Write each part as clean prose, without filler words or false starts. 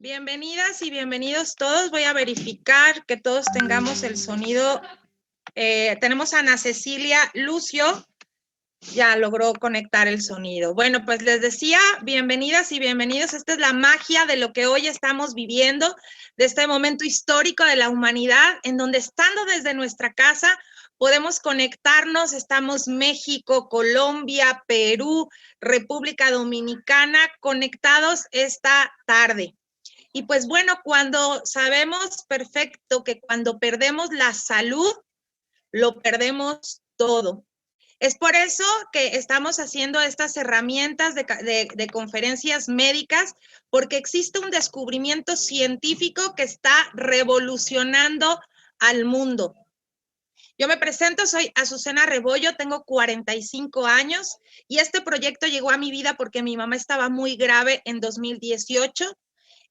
Bienvenidas y bienvenidos todos. Voy a verificar que todos tengamos el sonido. Tenemos a Ana Cecilia Lucio. Ya logró conectar el sonido. Bueno, pues les decía, bienvenidas y bienvenidos. Esta es la magia de lo que hoy estamos viviendo, de este momento histórico de la humanidad, en donde estando desde nuestra casa podemos conectarnos. Estamos México, Colombia, Perú, República Dominicana, conectados esta tarde. Y pues bueno, cuando sabemos perfecto que cuando perdemos la salud, lo perdemos todo. Es por eso que estamos haciendo estas herramientas de conferencias médicas, porque existe un descubrimiento científico que está revolucionando al mundo. Yo me presento, soy Azucena Rebollo, tengo 45 años y este proyecto llegó a mi vida porque mi mamá estaba muy grave en 2018.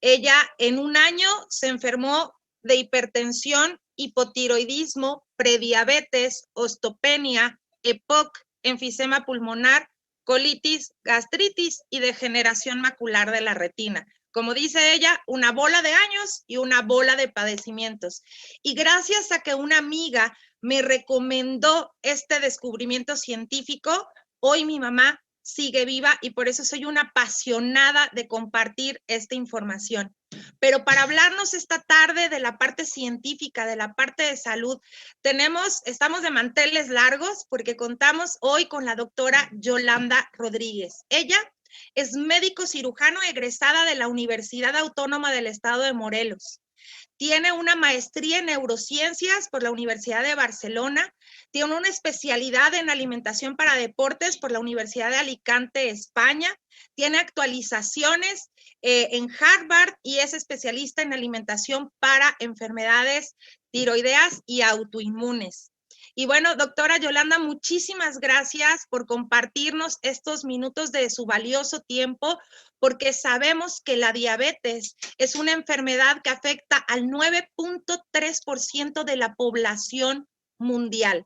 Ella en un año se enfermó de hipertensión, hipotiroidismo, prediabetes, osteopenia, EPOC, enfisema pulmonar, colitis, gastritis y degeneración macular de la retina. Como dice ella, una bola de años y una bola de padecimientos. Y gracias a que una amiga me recomendó este descubrimiento científico, hoy mi mamá sigue viva y por eso soy una apasionada de compartir esta información. Pero para hablarnos esta tarde de la parte científica, de la parte de salud, estamos de manteles largos porque contamos hoy con la doctora Yolanda Rodríguez. Ella es médico cirujano egresada de la Universidad Autónoma del Estado de Morelos. Tiene una maestría en neurociencias por la Universidad de Barcelona, tiene una especialidad en alimentación para deportes por la Universidad de Alicante, España, tiene actualizaciones en Harvard y es especialista en alimentación para enfermedades tiroideas y autoinmunes. Y bueno, doctora Yolanda, muchísimas gracias por compartirnos estos minutos de su valioso tiempo, porque sabemos que la diabetes es una enfermedad que afecta al 9.3% de la población mundial.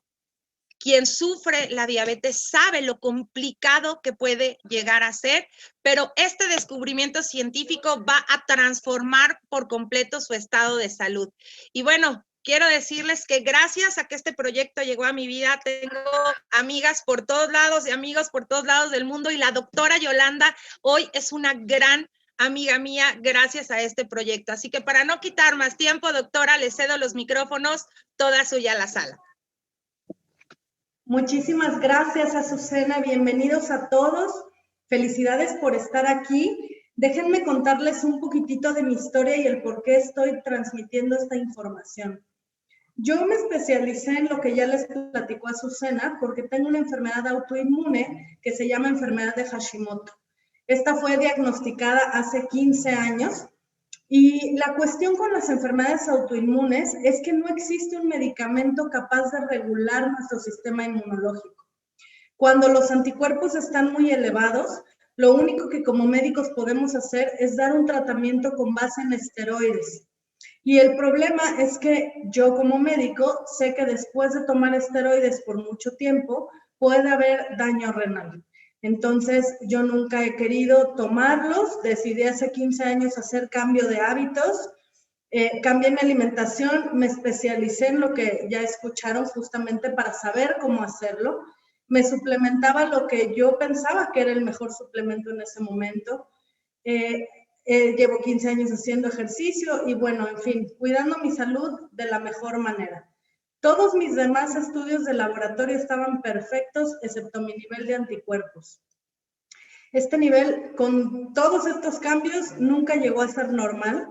Quien sufre la diabetes sabe lo complicado que puede llegar a ser, pero este descubrimiento científico va a transformar por completo su estado de salud. Y bueno, quiero decirles que gracias a que este proyecto llegó a mi vida, tengo amigas por todos lados y amigos por todos lados del mundo, y la doctora Yolanda hoy es una gran amiga mía gracias a este proyecto. Así que para no quitar más tiempo, doctora, le cedo los micrófonos, toda suya la sala. Muchísimas gracias, Azucena. Bienvenidos a todos. Felicidades por estar aquí. Déjenme contarles un poquitito de mi historia y el por qué estoy transmitiendo esta información. Yo me especialicé en lo que ya les platicó Azucena porque tengo una enfermedad autoinmune que se llama enfermedad de Hashimoto. Esta fue diagnosticada hace 15 años. Y la cuestión con las enfermedades autoinmunes es que no existe un medicamento capaz de regular nuestro sistema inmunológico. Cuando los anticuerpos están muy elevados, lo único que como médicos podemos hacer es dar un tratamiento con base en esteroides. Y el problema es que yo como médico sé que después de tomar esteroides por mucho tiempo puede haber daño renal. Entonces, yo nunca he querido tomarlos, decidí hace 15 años hacer cambio de hábitos, cambié mi alimentación, me especialicé en lo que ya escucharon justamente para saber cómo hacerlo, me suplementaba lo que yo pensaba que era el mejor suplemento en ese momento, llevo 15 años haciendo ejercicio y bueno, en fin, cuidando mi salud de la mejor manera. Todos mis demás estudios de laboratorio estaban perfectos, excepto mi nivel de anticuerpos. Este nivel, con todos estos cambios, nunca llegó a ser normal.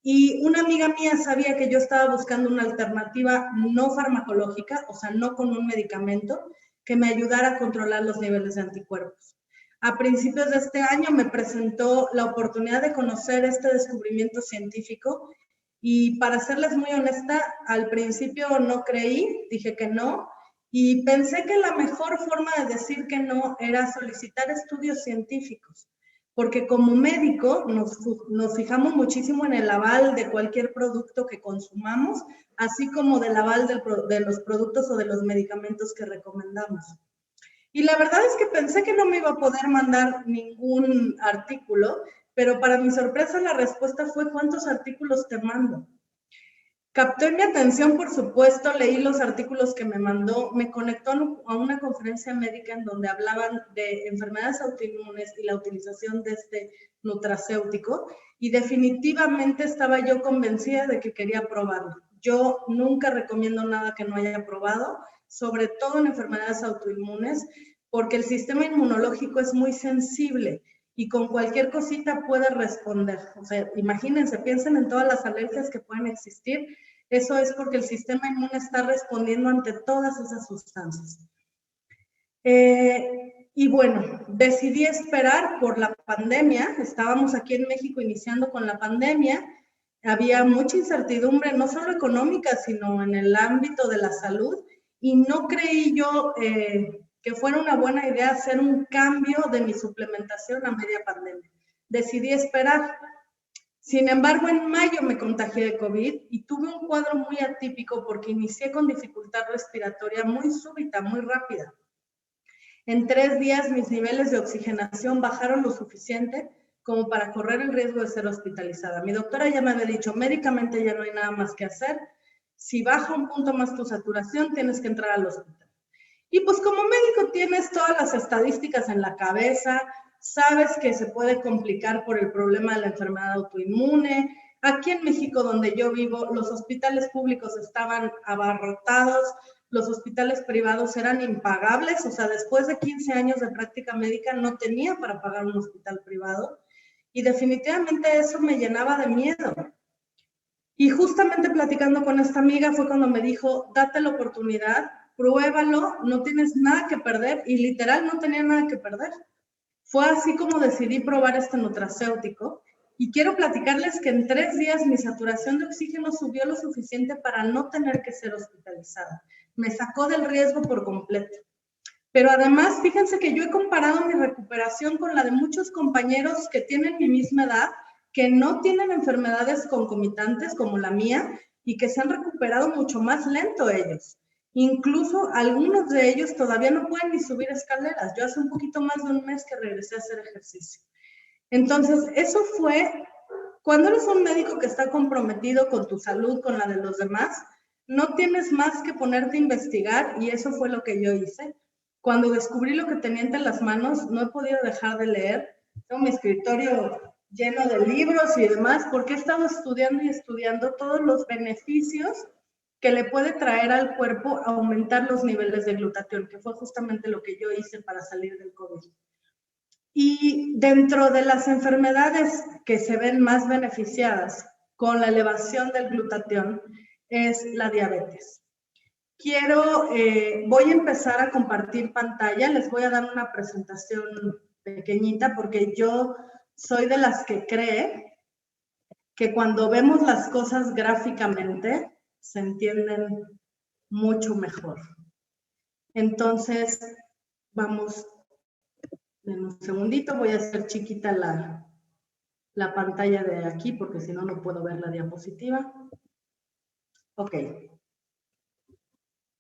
Y una amiga mía sabía que yo estaba buscando una alternativa no farmacológica, o sea, no con un medicamento, que me ayudara a controlar los niveles de anticuerpos. A principios de este año me presentó la oportunidad de conocer este descubrimiento científico. Y para serles muy honesta, al principio no creí, dije que no, y pensé que la mejor forma de decir que no era solicitar estudios científicos, porque como médico nos fijamos muchísimo en el aval de cualquier producto que consumamos, así como del aval de los productos o de los medicamentos que recomendamos. Y la verdad es que pensé que no me iba a poder mandar ningún artículo, pero para mi sorpresa la respuesta fue: ¿cuántos artículos te mando? Captó mi atención, por supuesto, leí los artículos que me mandó, me conectó a una conferencia médica en donde hablaban de enfermedades autoinmunes y la utilización de este nutracéutico, y definitivamente estaba yo convencida de que quería probarlo. Yo nunca recomiendo nada que no haya probado, sobre todo en enfermedades autoinmunes, porque el sistema inmunológico es muy sensible y con cualquier cosita puede responder. O sea, imagínense, piensen en todas las alergias que pueden existir. Eso es porque el sistema inmune está respondiendo ante todas esas sustancias. Y bueno, decidí esperar por la pandemia. Estábamos aquí en México iniciando con la pandemia. Había mucha incertidumbre, no solo económica, sino en el ámbito de la salud. Y no creí yo que fuera una buena idea hacer un cambio de mi suplementación a media pandemia. Decidí esperar. Sin embargo, en mayo me contagié de COVID y tuve un cuadro muy atípico porque inicié con dificultad respiratoria muy súbita, muy rápida. En 3 días mis niveles de oxigenación bajaron lo suficiente como para correr el riesgo de ser hospitalizada. Mi doctora ya me había dicho: médicamente ya no hay nada más que hacer. Si baja un punto más tu saturación, tienes que entrar al hospital. Y pues como médico tienes todas las estadísticas en la cabeza, sabes que se puede complicar por el problema de la enfermedad autoinmune. Aquí en México, donde yo vivo, los hospitales públicos estaban abarrotados, los hospitales privados eran impagables, o sea, después de 15 años de práctica médica no tenía para pagar un hospital privado, y definitivamente eso me llenaba de miedo. Y justamente platicando con esta amiga fue cuando me dijo: date la oportunidad, pruébalo, no tienes nada que perder, y literal no tenía nada que perder. Fue así como decidí probar este nutracéutico, y quiero platicarles que en 3 días mi saturación de oxígeno subió lo suficiente para no tener que ser hospitalizada. Me sacó del riesgo por completo. Pero además, fíjense que yo he comparado mi recuperación con la de muchos compañeros que tienen mi misma edad, que no tienen enfermedades concomitantes como la mía y que se han recuperado mucho más lento ellos. Incluso algunos de ellos todavía no pueden ni subir escaleras. Yo hace un poquito más de un mes que regresé a hacer ejercicio. Entonces, eso fue, cuando eres un médico que está comprometido con tu salud, con la de los demás, no tienes más que ponerte a investigar, y eso fue lo que yo hice. Cuando descubrí lo que tenía entre las manos, no he podido dejar de leer. Tengo mi escritorio lleno de libros y demás, porque he estado estudiando y estudiando todos los beneficios que le puede traer al cuerpo aumentar los niveles de glutatión, que fue justamente lo que yo hice para salir del COVID. Y dentro de las enfermedades que se ven más beneficiadas con la elevación del glutatión es la diabetes. Voy a empezar a compartir pantalla, les voy a dar una presentación pequeñita porque yo soy de las que cree que cuando vemos las cosas gráficamente se entienden mucho mejor. Entonces, vamos, en un segundito, voy a hacer chiquita la pantalla de aquí porque si no, no puedo ver la diapositiva. Ok.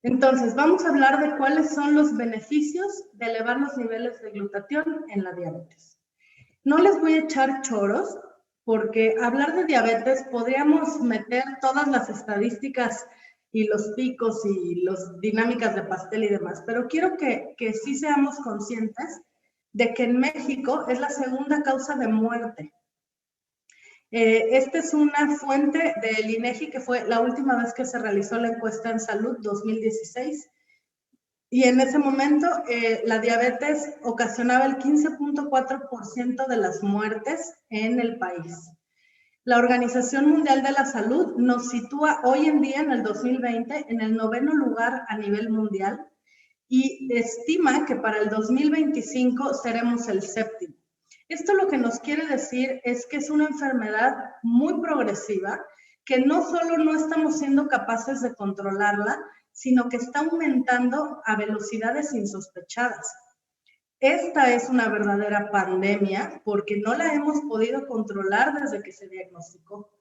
Entonces, vamos a hablar de cuáles son los beneficios de elevar los niveles de glutatión en la diabetes. No les voy a echar choros, porque hablar de diabetes podríamos meter todas las estadísticas y los picos y las dinámicas de pastel y demás, pero quiero que sí seamos conscientes de que en México es la segunda causa de muerte. Esta es una fuente del INEGI que fue la última vez que se realizó la encuesta en salud, 2016, y en ese momento la diabetes ocasionaba el 15.4% de las muertes en el país. La Organización Mundial de la Salud nos sitúa hoy en día, en el 2020, en el 9º lugar a nivel mundial y estima que para el 2025 seremos el 7º. Esto lo que nos quiere decir es que es una enfermedad muy progresiva, que no solo no estamos siendo capaces de controlarla, sino que está aumentando a velocidades insospechadas. Esta es una verdadera pandemia porque no la hemos podido controlar desde que se diagnosticó.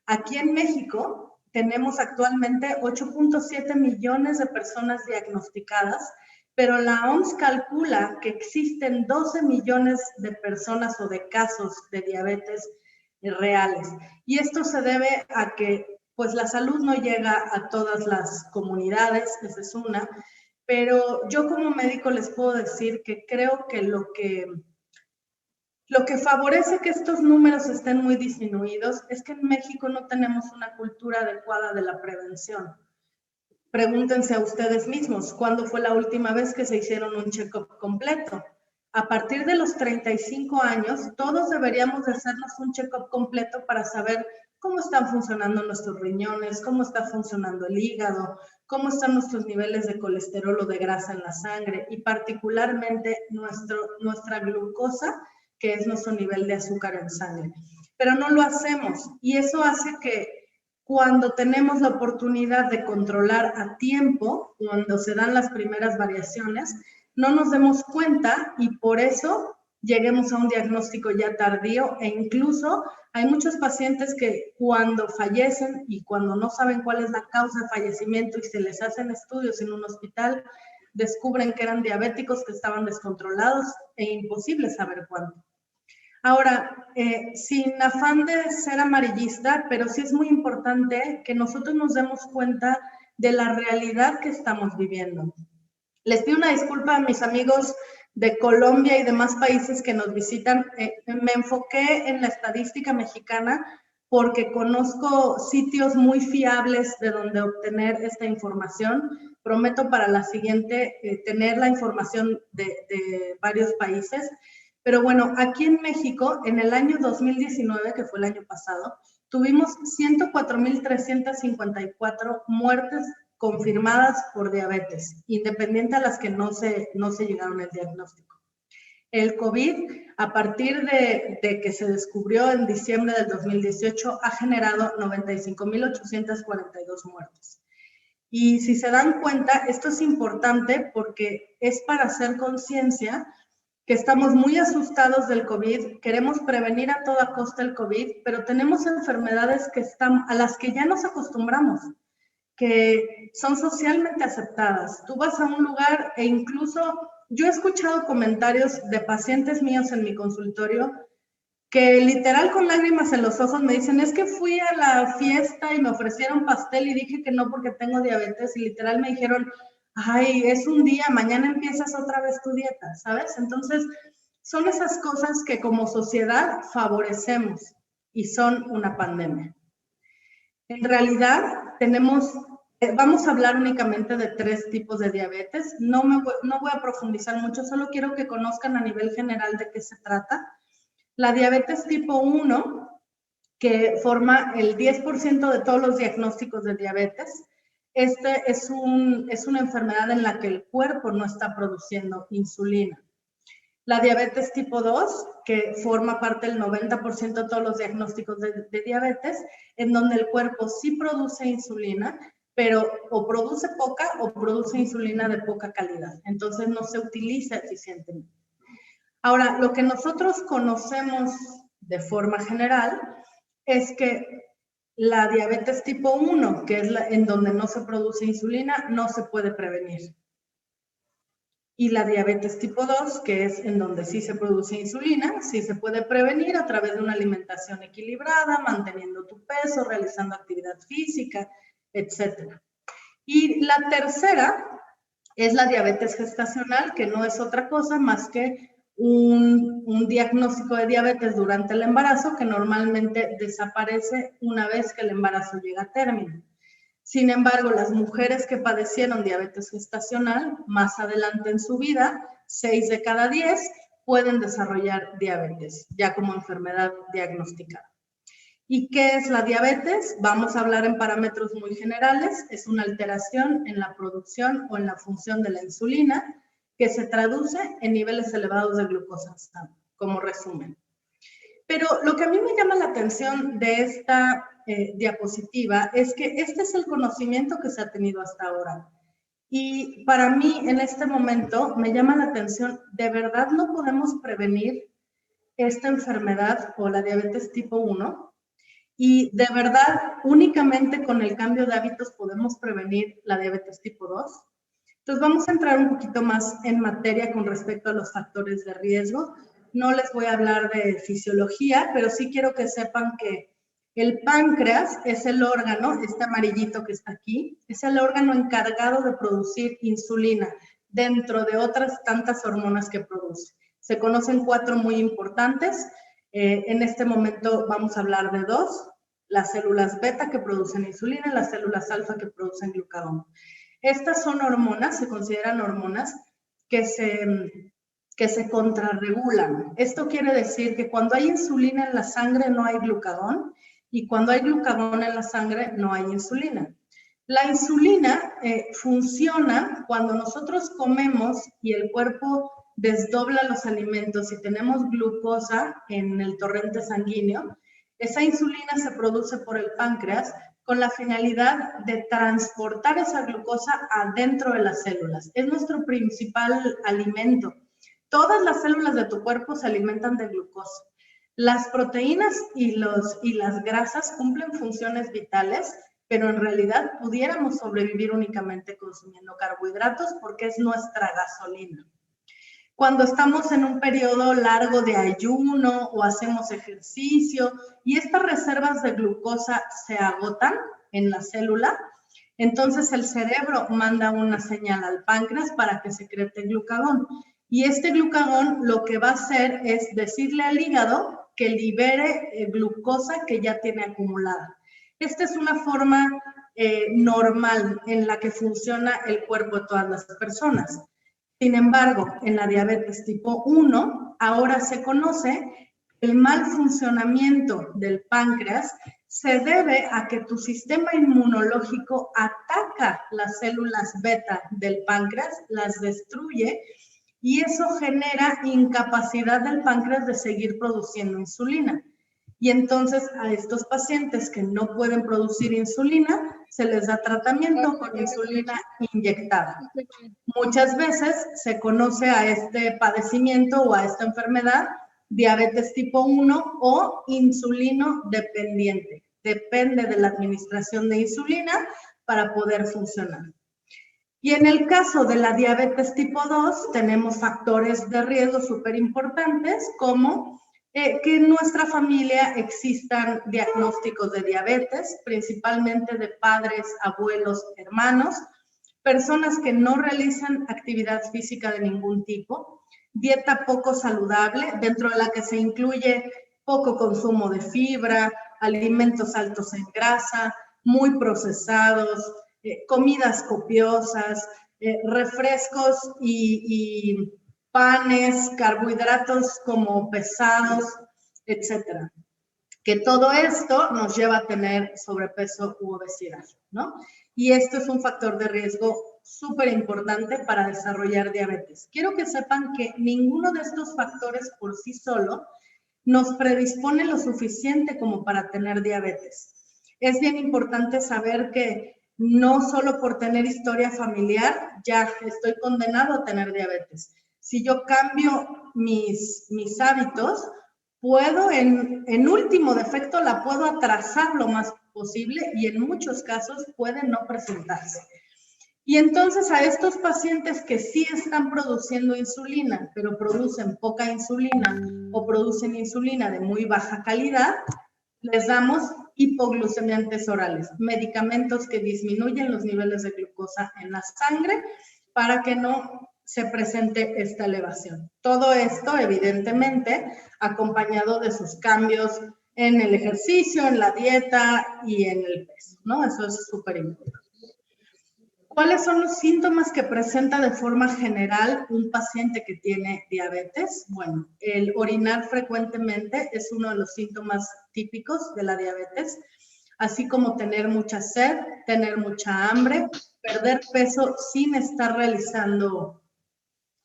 Aquí en México tenemos actualmente 8.7 millones de personas diagnosticadas, pero la OMS calcula que existen 12 millones de personas o de casos de diabetes reales. Y esto se debe a que pues la salud no llega a todas las comunidades, esa es una, pero yo como médico les puedo decir que creo que lo que favorece que estos números estén muy disminuidos es que en México no tenemos una cultura adecuada de la prevención. Pregúntense a ustedes mismos, ¿cuándo fue la última vez que se hicieron un check-up completo? A partir de los 35 años, todos deberíamos de hacernos un check-up completo para saber cómo están funcionando nuestros riñones, cómo está funcionando el hígado, cómo están nuestros niveles de colesterol o de grasa en la sangre y particularmente nuestra glucosa, que es nuestro nivel de azúcar en sangre. Pero no lo hacemos y eso hace que cuando tenemos la oportunidad de controlar a tiempo, cuando se dan las primeras variaciones, no nos demos cuenta y por eso lleguemos a un diagnóstico ya tardío e incluso hay muchos pacientes que cuando fallecen y cuando no saben cuál es la causa de fallecimiento y se les hacen estudios en un hospital, descubren que eran diabéticos que estaban descontrolados e imposible saber cuándo. Ahora, sin afán de ser amarillista, pero sí es muy importante que nosotros nos demos cuenta de la realidad que estamos viviendo. Les pido una disculpa a mis amigos de Colombia y demás países que nos visitan. Me enfoqué en la estadística mexicana porque conozco sitios muy fiables de donde obtener esta información. Prometo para la siguiente tener la información de varios países. Pero bueno, aquí en México, en el año 2019, que fue el año pasado, tuvimos 104,354 muertes confirmadas por diabetes, independiente a las que no se llegaron al diagnóstico. El COVID, a partir de que se descubrió en diciembre del 2018, ha generado 95,842 muertes. Y si se dan cuenta, esto es importante porque es para hacer conciencia que estamos muy asustados del COVID, queremos prevenir a toda costa el COVID, pero tenemos enfermedades a las que ya nos acostumbramos, que son socialmente aceptadas. Tú vas a un lugar e incluso yo he escuchado comentarios de pacientes míos en mi consultorio que literal con lágrimas en los ojos me dicen, es que fui a la fiesta y me ofrecieron pastel y dije que no porque tengo diabetes y literal me dijeron, ay, es un día, mañana empiezas otra vez tu dieta, ¿sabes? Entonces, son esas cosas que como sociedad favorecemos y son una pandemia. En realidad, vamos a hablar únicamente de 3 tipos de diabetes. No voy a profundizar mucho, solo quiero que conozcan a nivel general de qué se trata. La diabetes tipo 1, que forma el 10% de todos los diagnósticos de diabetes, es una enfermedad en la que el cuerpo no está produciendo insulina. La diabetes tipo 2, que forma parte del 90% de todos los diagnósticos de diabetes, en donde el cuerpo sí produce insulina, pero o produce poca o produce insulina de poca calidad. Entonces no se utiliza eficientemente. Ahora, lo que nosotros conocemos de forma general es que la diabetes tipo 1, que es en donde no se produce insulina, no se puede prevenir. Y la diabetes tipo 2, que es en donde sí se produce insulina, sí se puede prevenir a través de una alimentación equilibrada, manteniendo tu peso, realizando actividad física, etc. Y la tercera es la diabetes gestacional, que no es otra cosa más que un diagnóstico de diabetes durante el embarazo que normalmente desaparece una vez que el embarazo llega a término. Sin embargo, las mujeres que padecieron diabetes gestacional, más adelante en su vida, 6 de cada 10 pueden desarrollar diabetes, ya como enfermedad diagnosticada. ¿Y qué es la diabetes? Vamos a hablar en parámetros muy generales. Es una alteración en la producción o en la función de la insulina que se traduce en niveles elevados de glucosa en sangre, como resumen. Pero lo que a mí me llama la atención de esta diapositiva es que este es el conocimiento que se ha tenido hasta ahora. Y para mí, en este momento, me llama la atención, ¿de verdad no podemos prevenir esta enfermedad o la diabetes tipo 1? Y de verdad, únicamente con el cambio de hábitos podemos prevenir la diabetes tipo 2. Entonces vamos a entrar un poquito más en materia con respecto a los factores de riesgo. No les voy a hablar de fisiología, pero sí quiero que sepan que el páncreas es el órgano, este amarillito que está aquí, es el órgano encargado de producir insulina dentro de otras tantas hormonas que produce. Se conocen 4 muy importantes. En este momento vamos a hablar de 2, las células beta que producen insulina y las células alfa que producen glucagón. Estas son hormonas, se consideran hormonas que se contrarregulan. Esto quiere decir que cuando hay insulina en la sangre no hay glucagón y cuando hay glucagón en la sangre no hay insulina. La insulina funciona cuando nosotros comemos y el cuerpo desdobla los alimentos y tenemos glucosa en el torrente sanguíneo. Esa insulina se produce por el páncreas con la finalidad de transportar esa glucosa adentro de las células. Es nuestro principal alimento. Todas las células de tu cuerpo se alimentan de glucosa. Las proteínas y las grasas cumplen funciones vitales, pero en realidad pudiéramos sobrevivir únicamente consumiendo carbohidratos porque es nuestra gasolina. Cuando estamos en un periodo largo de ayuno o hacemos ejercicio y estas reservas de glucosa se agotan en la célula, entonces el cerebro manda una señal al páncreas para que secrete glucagón. Y este glucagón lo que va a hacer es decirle al hígado que libere glucosa que ya tiene acumulada. Esta es una forma normal en la que funciona el cuerpo de todas las personas. Sin embargo, en la diabetes tipo 1, ahora se conoce que el mal funcionamiento del páncreas se debe a que tu sistema inmunológico ataca las células beta del páncreas, las destruye, y eso genera incapacidad del páncreas de seguir produciendo insulina. Y entonces a estos pacientes que no pueden producir insulina, se les da tratamiento con insulina inyectada. Muchas veces se conoce a este padecimiento o a esta enfermedad diabetes tipo 1 o insulino dependiente. Depende de la administración de insulina para poder funcionar. Y en el caso de la diabetes tipo 2, tenemos factores de riesgo súper importantes como que en nuestra familia existan diagnósticos de diabetes, principalmente de padres, abuelos, hermanos, personas que no realizan actividad física de ningún tipo, dieta poco saludable, dentro de la que se incluye poco consumo de fibra, alimentos altos en grasa, muy procesados, comidas copiosas, refrescos y panes, carbohidratos como pesados, etcétera. Que todo esto nos lleva a tener sobrepeso u obesidad, ¿no? Y esto es un factor de riesgo súper importante para desarrollar diabetes. Quiero que sepan que ninguno de estos factores por sí solo nos predispone lo suficiente como para tener diabetes. Es bien importante saber que no solo por tener historia familiar ya estoy condenado a tener diabetes. Si yo cambio mis hábitos, puedo, en último defecto, la puedo atrasar lo más posible y en muchos casos puede no presentarse. Y entonces a estos pacientes que sí están produciendo insulina, pero producen poca insulina o producen insulina de muy baja calidad, les damos hipoglucemiantes orales, medicamentos que disminuyen los niveles de glucosa en la sangre para que no se presente esta elevación. Todo esto, evidentemente, acompañado de sus cambios en el ejercicio, en la dieta y en el peso, ¿no? Eso es súper importante. ¿Cuáles son los síntomas que presenta de forma general un paciente que tiene diabetes? Bueno, el orinar frecuentemente es uno de los síntomas típicos de la diabetes, así como tener mucha sed, tener mucha hambre, perder peso sin estar realizando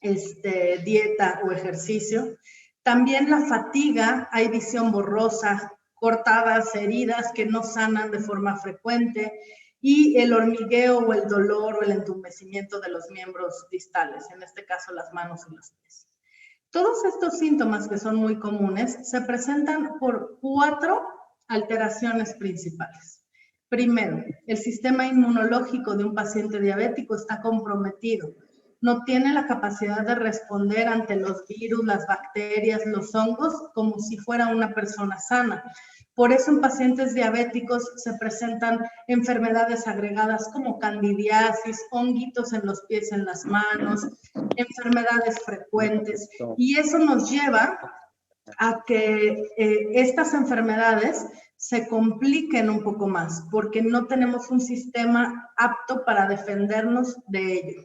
dieta o ejercicio. También la fatiga, hay visión borrosa, cortadas, heridas que no sanan de forma frecuente, y el hormigueo o el dolor o el entumecimiento de los miembros distales, en este caso las manos y los pies. Todos estos síntomas que son muy comunes se presentan por 4 alteraciones principales. Primero, el sistema inmunológico de un paciente diabético está comprometido. No tiene la capacidad de responder ante los virus, las bacterias, los hongos, como si fuera una persona sana. Por eso en pacientes diabéticos se presentan enfermedades agregadas como candidiasis, honguitos en los pies, en las manos, enfermedades frecuentes. Y eso nos lleva a que estas enfermedades se compliquen un poco más, porque no tenemos un sistema apto para defendernos de ello.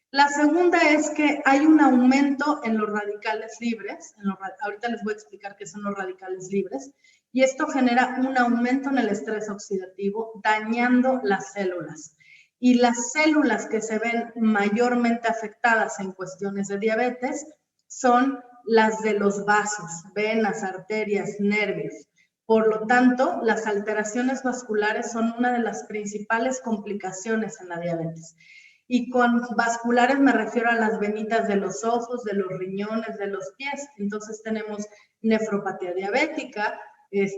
La segunda es que hay un aumento en los radicales libres, ahorita les voy a explicar qué son los radicales libres, y esto genera un aumento en el estrés oxidativo, dañando las células. Y las células que se ven mayormente afectadas en cuestiones de diabetes son las de los vasos, venas, arterias, nervios. Por lo tanto, las alteraciones vasculares son una de las principales complicaciones en la diabetes. Y con vasculares me refiero a las venitas de los ojos, de los riñones, de los pies. Entonces tenemos nefropatía diabética,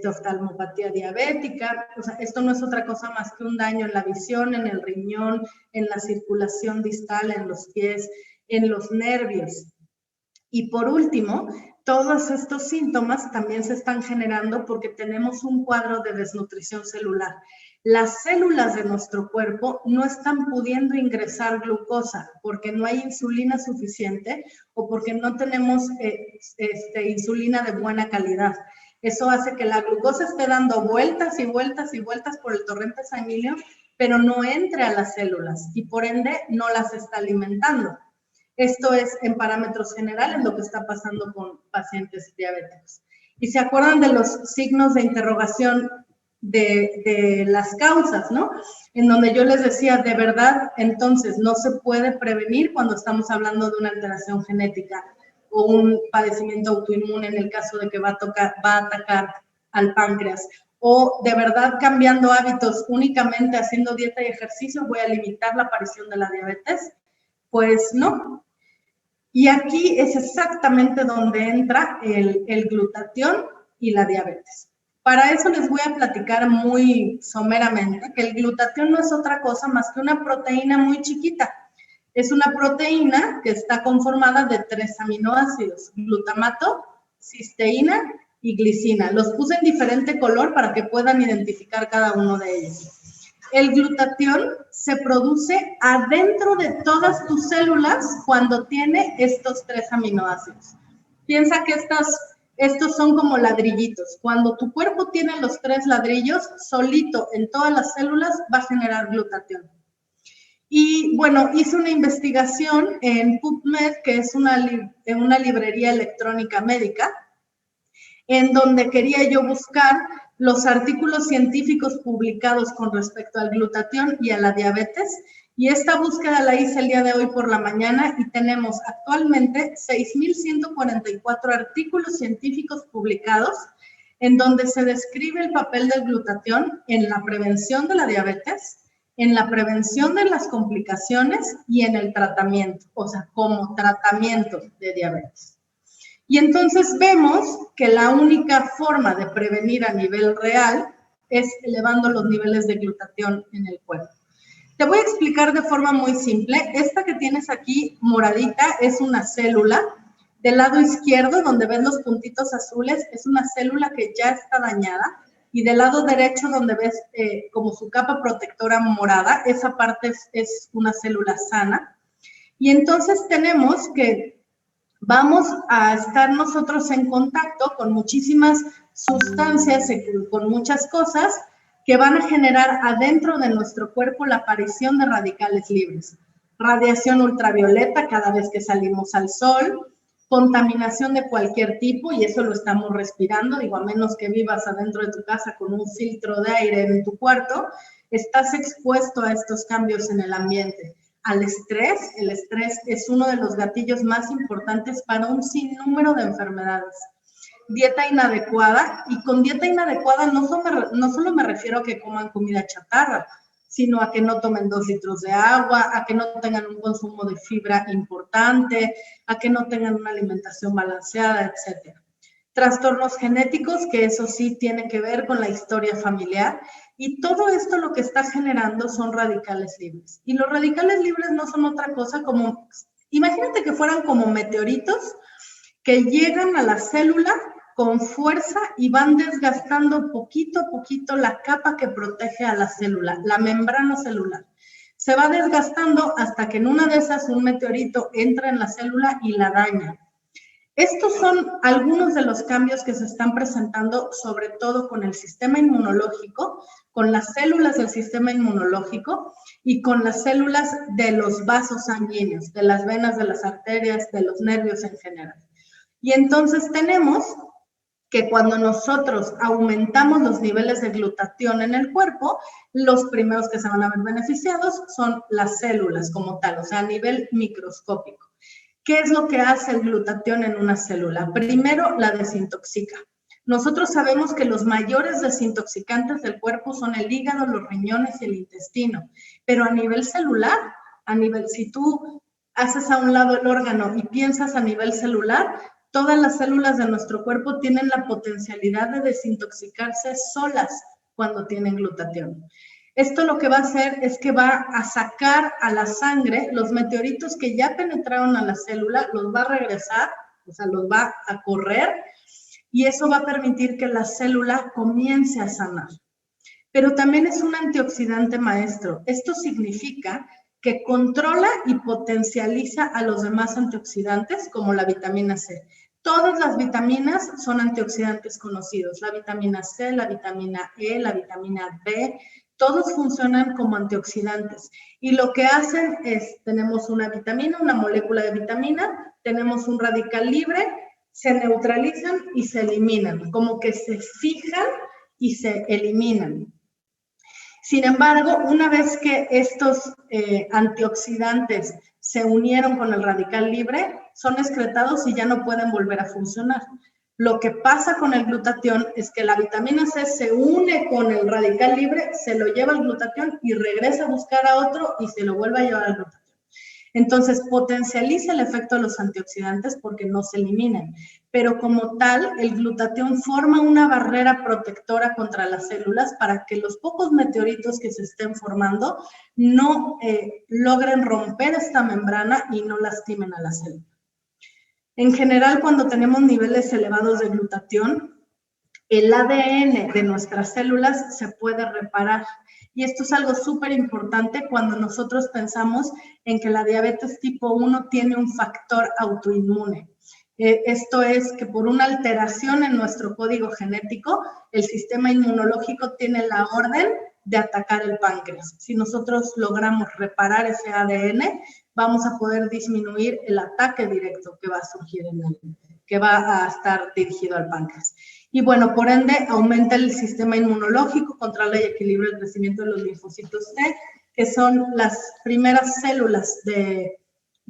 oftalmopatía diabética. O sea, esto no es otra cosa más que un daño en la visión, en el riñón, en la circulación distal, en los pies, en los nervios. Y por último, todos estos síntomas también se están generando porque tenemos un cuadro de desnutrición celular. Las células de nuestro cuerpo no están pudiendo ingresar glucosa porque no hay insulina suficiente o porque no tenemos insulina de buena calidad. Eso hace que la glucosa esté dando vueltas y vueltas y vueltas por el torrente sanguíneo, pero no entre a las células y por ende no las está alimentando. Esto es en parámetros generales lo que está pasando con pacientes diabéticos. Y se acuerdan de los signos de interrogación de las causas, ¿no? En donde yo les decía, de verdad, entonces no se puede prevenir cuando estamos hablando de una alteración genética o un padecimiento autoinmune en el caso de que va a atacar al páncreas. O de verdad cambiando hábitos únicamente haciendo dieta y ejercicio voy a limitar la aparición de la diabetes. Pues no. Y aquí es exactamente donde entra el glutatión y la diabetes. Para eso les voy a platicar muy someramente que el glutatión no es otra cosa más que una proteína muy chiquita. Es una proteína que está conformada de 3 aminoácidos, glutamato, cisteína y glicina. Los puse en diferente color para que puedan identificar cada uno de ellos. El glutatión se produce adentro de todas tus células cuando tiene estos 3 aminoácidos. Piensa que estos son como ladrillitos. Cuando tu cuerpo tiene los 3 ladrillos, solito en todas las células va a generar glutatión. Y bueno, hice una investigación en PubMed, que es una librería electrónica médica, en donde quería yo buscar los artículos científicos publicados con respecto al glutatión y a la diabetes. Y esta búsqueda la hice el día de hoy por la mañana y tenemos actualmente 6,144 artículos científicos publicados en donde se describe el papel del glutatión en la prevención de la diabetes, en la prevención de las complicaciones y en el tratamiento, o sea, como tratamiento de diabetes. Y entonces vemos que la única forma de prevenir a nivel real es elevando los niveles de glutatión en el cuerpo. Te voy a explicar de forma muy simple. Esta que tienes aquí, moradita, es una célula. Del lado izquierdo, donde ves los puntitos azules, es una célula que ya está dañada. Y del lado derecho, donde ves como su capa protectora morada, esa parte es una célula sana. Y entonces tenemos que vamos a estar nosotros en contacto con muchísimas sustancias, con muchas cosas que van a generar adentro de nuestro cuerpo la aparición de radicales libres. Radiación ultravioleta cada vez que salimos al sol, contaminación de cualquier tipo, y eso lo estamos respirando, digo, a menos que vivas adentro de tu casa con un filtro de aire en tu cuarto, estás expuesto a estos cambios en el ambiente. Al estrés, el estrés es uno de los gatillos más importantes para un sinnúmero de enfermedades. Dieta inadecuada, y con dieta inadecuada no solo me refiero a que coman comida chatarra, sino a que no tomen 2 litros de agua, a que no tengan un consumo de fibra importante, a que no tengan una alimentación balanceada, etc. trastornos genéticos, que eso sí tiene que ver con la historia familiar, y todo esto lo que está generando son radicales libres. Y los radicales libres no son otra cosa como, imagínate que fueran como meteoritos que llegan a la célula con fuerza y van desgastando poquito a poquito la capa que protege a la célula, la membrana celular. Se va desgastando hasta que en una de esas un meteorito entra en la célula y la daña. Estos son algunos de los cambios que se están presentando, sobre todo con el sistema inmunológico, con las células del sistema inmunológico y con las células de los vasos sanguíneos, de las venas, de las arterias, de los nervios en general. Y entonces tenemos que cuando nosotros aumentamos los niveles de glutatión en el cuerpo, los primeros que se van a ver beneficiados son las células como tal, o sea, a nivel microscópico. ¿Qué es lo que hace el glutatión en una célula? Primero, la desintoxica. Nosotros sabemos que los mayores desintoxicantes del cuerpo son el hígado, los riñones y el intestino, pero a nivel celular, si tú haces a un lado el órgano y piensas a nivel celular, todas las células de nuestro cuerpo tienen la potencialidad de desintoxicarse solas cuando tienen glutatión. Esto lo que va a hacer es que va a sacar a la sangre los meteoritos que ya penetraron a la célula, los va a regresar, o sea, los va a correr, y eso va a permitir que la célula comience a sanar. Pero también es un antioxidante maestro. Esto significa que controla y potencializa a los demás antioxidantes, como la vitamina C. Todas las vitaminas son antioxidantes conocidos. La vitamina C, la vitamina E, la vitamina D, todos funcionan como antioxidantes. Y lo que hacen es, tenemos una vitamina, una molécula de vitamina, tenemos un radical libre, se neutralizan y se eliminan, como que se fijan y se eliminan. Sin embargo, una vez que estos antioxidantes se unieron con el radical libre, son excretados y ya no pueden volver a funcionar. Lo que pasa con el glutatión es que la vitamina C se une con el radical libre, se lo lleva al glutatión y regresa a buscar a otro y se lo vuelve a llevar al glutatión. Entonces, potencializa el efecto de los antioxidantes porque no se eliminan. Pero como tal, el glutatión forma una barrera protectora contra las células para que los pocos meteoritos que se estén formando no logren romper esta membrana y no lastimen a la célula. En general, cuando tenemos niveles elevados de glutatión, el ADN de nuestras células se puede reparar. Y esto es algo súper importante cuando nosotros pensamos en que la diabetes tipo 1 tiene un factor autoinmune. Esto es que por una alteración en nuestro código genético, el sistema inmunológico tiene la orden de atacar el páncreas. Si nosotros logramos reparar ese ADN, vamos a poder disminuir el ataque directo que va a surgir en él, que va a estar dirigido al páncreas. Y bueno, por ende, aumenta el sistema inmunológico, controla y equilibra el crecimiento de los linfocitos T, que son las primeras células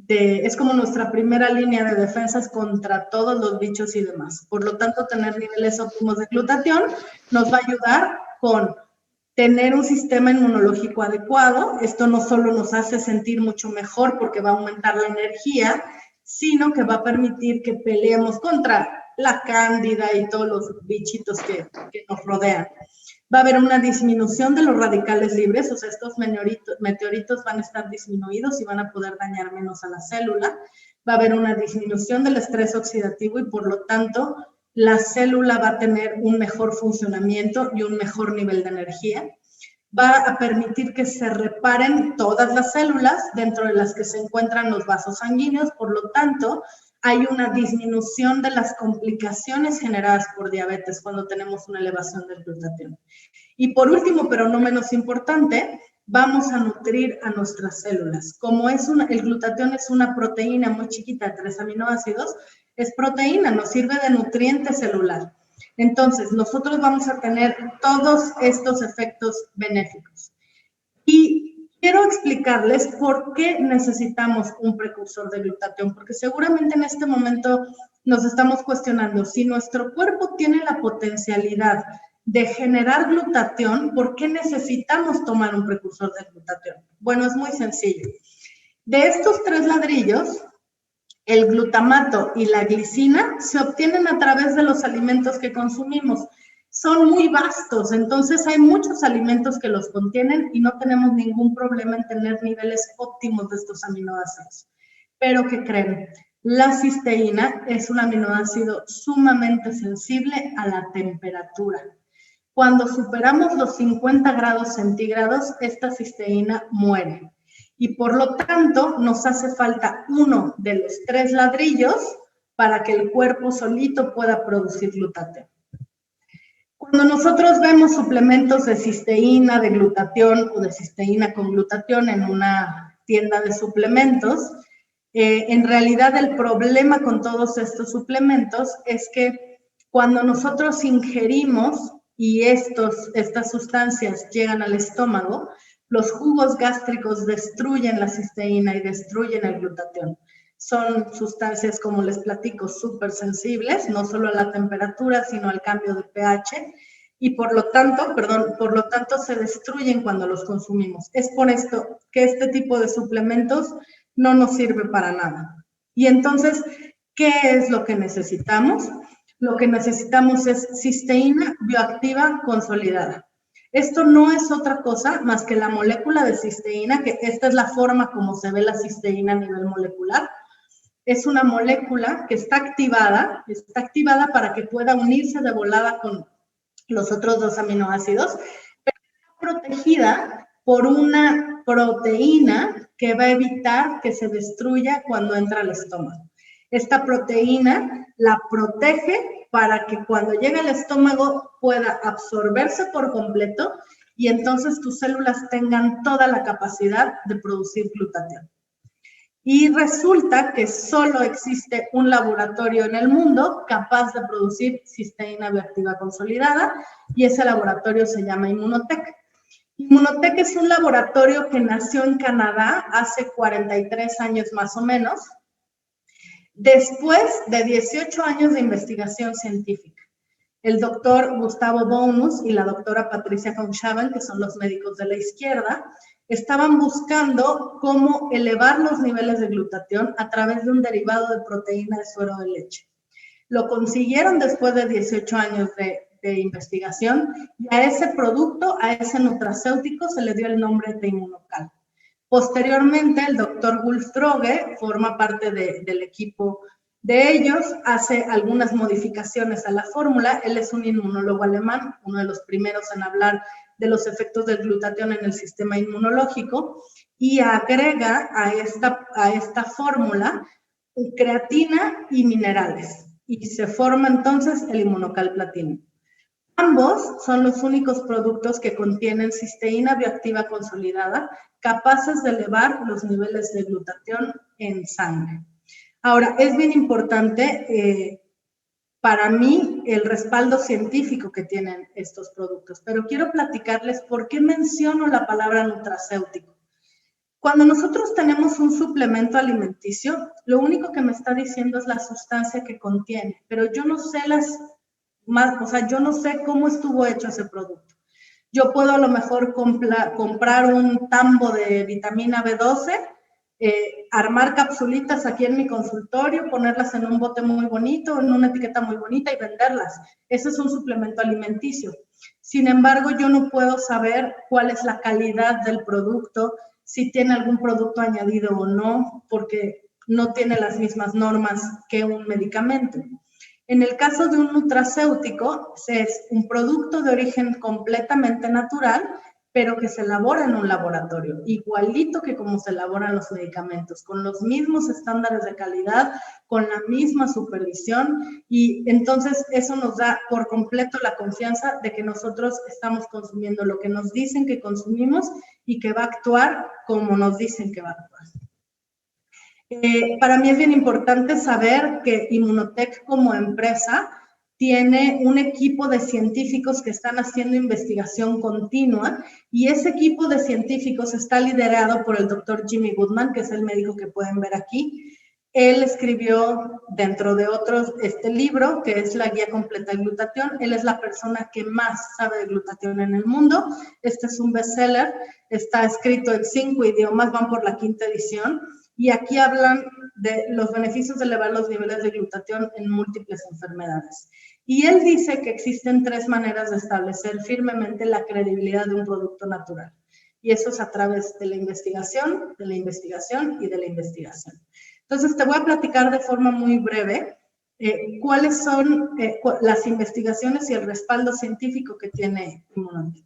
es como nuestra primera línea de defensas contra todos los bichos y demás. Por lo tanto, tener niveles óptimos de glutatión nos va a ayudar con tener un sistema inmunológico adecuado. Esto no solo nos hace sentir mucho mejor porque va a aumentar la energía, sino que va a permitir que peleemos contra la cándida y todos los bichitos que nos rodean. Va a haber una disminución de los radicales libres, o sea, estos meteoritos van a estar disminuidos y van a poder dañar menos a la célula. Va a haber una disminución del estrés oxidativo y por lo tanto la célula va a tener un mejor funcionamiento y un mejor nivel de energía. Va a permitir que se reparen todas las células dentro de las que se encuentran los vasos sanguíneos, por lo tanto, hay una disminución de las complicaciones generadas por diabetes cuando tenemos una elevación del glutatión. Y por último, pero no menos importante, vamos a nutrir a nuestras células. Como el glutatión es una proteína muy chiquita de 3 aminoácidos, es proteína, nos sirve de nutriente celular. Entonces, nosotros vamos a tener todos estos efectos benéficos. Y quiero explicarles por qué necesitamos un precursor de glutatión, porque seguramente en este momento nos estamos cuestionando si nuestro cuerpo tiene la potencialidad de generar glutatión, ¿por qué necesitamos tomar un precursor de glutatión? Bueno, es muy sencillo. De estos 3 ladrillos, El glutamato y la glicina se obtienen a través de los alimentos que consumimos. Son muy vastos, entonces hay muchos alimentos que los contienen y no tenemos ningún problema en tener niveles óptimos de estos aminoácidos. Pero ¿qué creen? La cisteína es un aminoácido sumamente sensible a la temperatura. Cuando superamos los 50 grados centígrados, esta cisteína muere. Y por lo tanto, nos hace falta uno de los 3 ladrillos para que el cuerpo solito pueda producir glutatión. Cuando nosotros vemos suplementos de cisteína, de glutatión o de cisteína con glutatión en una tienda de suplementos, en realidad el problema con todos estos suplementos es que cuando nosotros ingerimos y estas sustancias llegan al estómago, los jugos gástricos destruyen la cisteína y destruyen el glutatión. Son sustancias, como les platico, súper sensibles, no solo a la temperatura, sino al cambio de pH, y por lo tanto se destruyen cuando los consumimos. Es por esto que este tipo de suplementos no nos sirve para nada. Y entonces, ¿qué es lo que necesitamos? Lo que necesitamos es cisteína bioactiva consolidada. Esto no es otra cosa más que la molécula de cisteína, que esta es la forma como se ve la cisteína a nivel molecular. Es una molécula que está activada para que pueda unirse de volada con los otros 2 aminoácidos, pero está protegida por una proteína que va a evitar que se destruya cuando entra al estómago. Esta proteína la protege para que cuando llegue al estómago pueda absorberse por completo y entonces tus células tengan toda la capacidad de producir glutatión. Y resulta que solo existe un laboratorio en el mundo capaz de producir cisteína bioactiva consolidada y ese laboratorio se llama Immunotec. Immunotec es un laboratorio que nació en Canadá hace 43 años más o menos, después de 18 años de investigación científica. El doctor Gustavo Bonus y la doctora Patricia Conchavan, que son los médicos de la izquierda, estaban buscando cómo elevar los niveles de glutatión a través de un derivado de proteína de suero de leche. Lo consiguieron después de 18 años de investigación y a ese producto, a ese nutracéutico, se le dio el nombre de Immunocal. Posteriormente, el doctor Wolf Droge forma parte del equipo de ellos, hace algunas modificaciones a la fórmula. Él es un inmunólogo alemán, uno de los primeros en hablar de los efectos del glutatión en el sistema inmunológico, y agrega a esta fórmula creatina y minerales, y se forma entonces el Immunocal Platino. Ambos son los únicos productos que contienen cisteína bioactiva consolidada, capaces de elevar los niveles de glutatión en sangre. Ahora, es bien importante para mí el respaldo científico que tienen estos productos, pero quiero platicarles por qué menciono la palabra nutracéutico. Cuando nosotros tenemos un suplemento alimenticio, lo único que me está diciendo es la sustancia que contiene, pero yo no sé yo no sé cómo estuvo hecho ese producto. Yo puedo a lo mejor comprar un tambo de vitamina B12, armar capsulitas aquí en mi consultorio, ponerlas en un bote muy bonito, en una etiqueta muy bonita y venderlas. Ese es un suplemento alimenticio. Sin embargo, yo no puedo saber cuál es la calidad del producto, si tiene algún producto añadido o no, porque no tiene las mismas normas que un medicamento. En el caso de un nutracéutico, es un producto de origen completamente natural, pero que se elabora en un laboratorio, igualito que como se elaboran los medicamentos, con los mismos estándares de calidad, con la misma supervisión, y entonces eso nos da por completo la confianza de que nosotros estamos consumiendo lo que nos dicen que consumimos y que va a actuar como nos dicen que va a actuar. Para mí es bien importante saber que Immunotec como empresa tiene un equipo de científicos que están haciendo investigación continua y ese equipo de científicos está liderado por el doctor Jimmy Goodman, que es el médico que pueden ver aquí. Él escribió, dentro de otros, este libro, que es la Guía Completa de Glutatión. Él es la persona que más sabe de glutatión en el mundo. Este es un bestseller, está escrito en 5 idiomas, van por la 5ª edición. y aquí hablan de los beneficios de elevar los niveles de glutatión en múltiples enfermedades. Y él dice que existen 3 maneras de establecer firmemente la credibilidad de un producto natural. Y eso es a través de la investigación, de la investigación y de la investigación. Entonces, te voy a platicar de forma muy breve cuáles son las investigaciones y el respaldo científico que tiene Immunotec.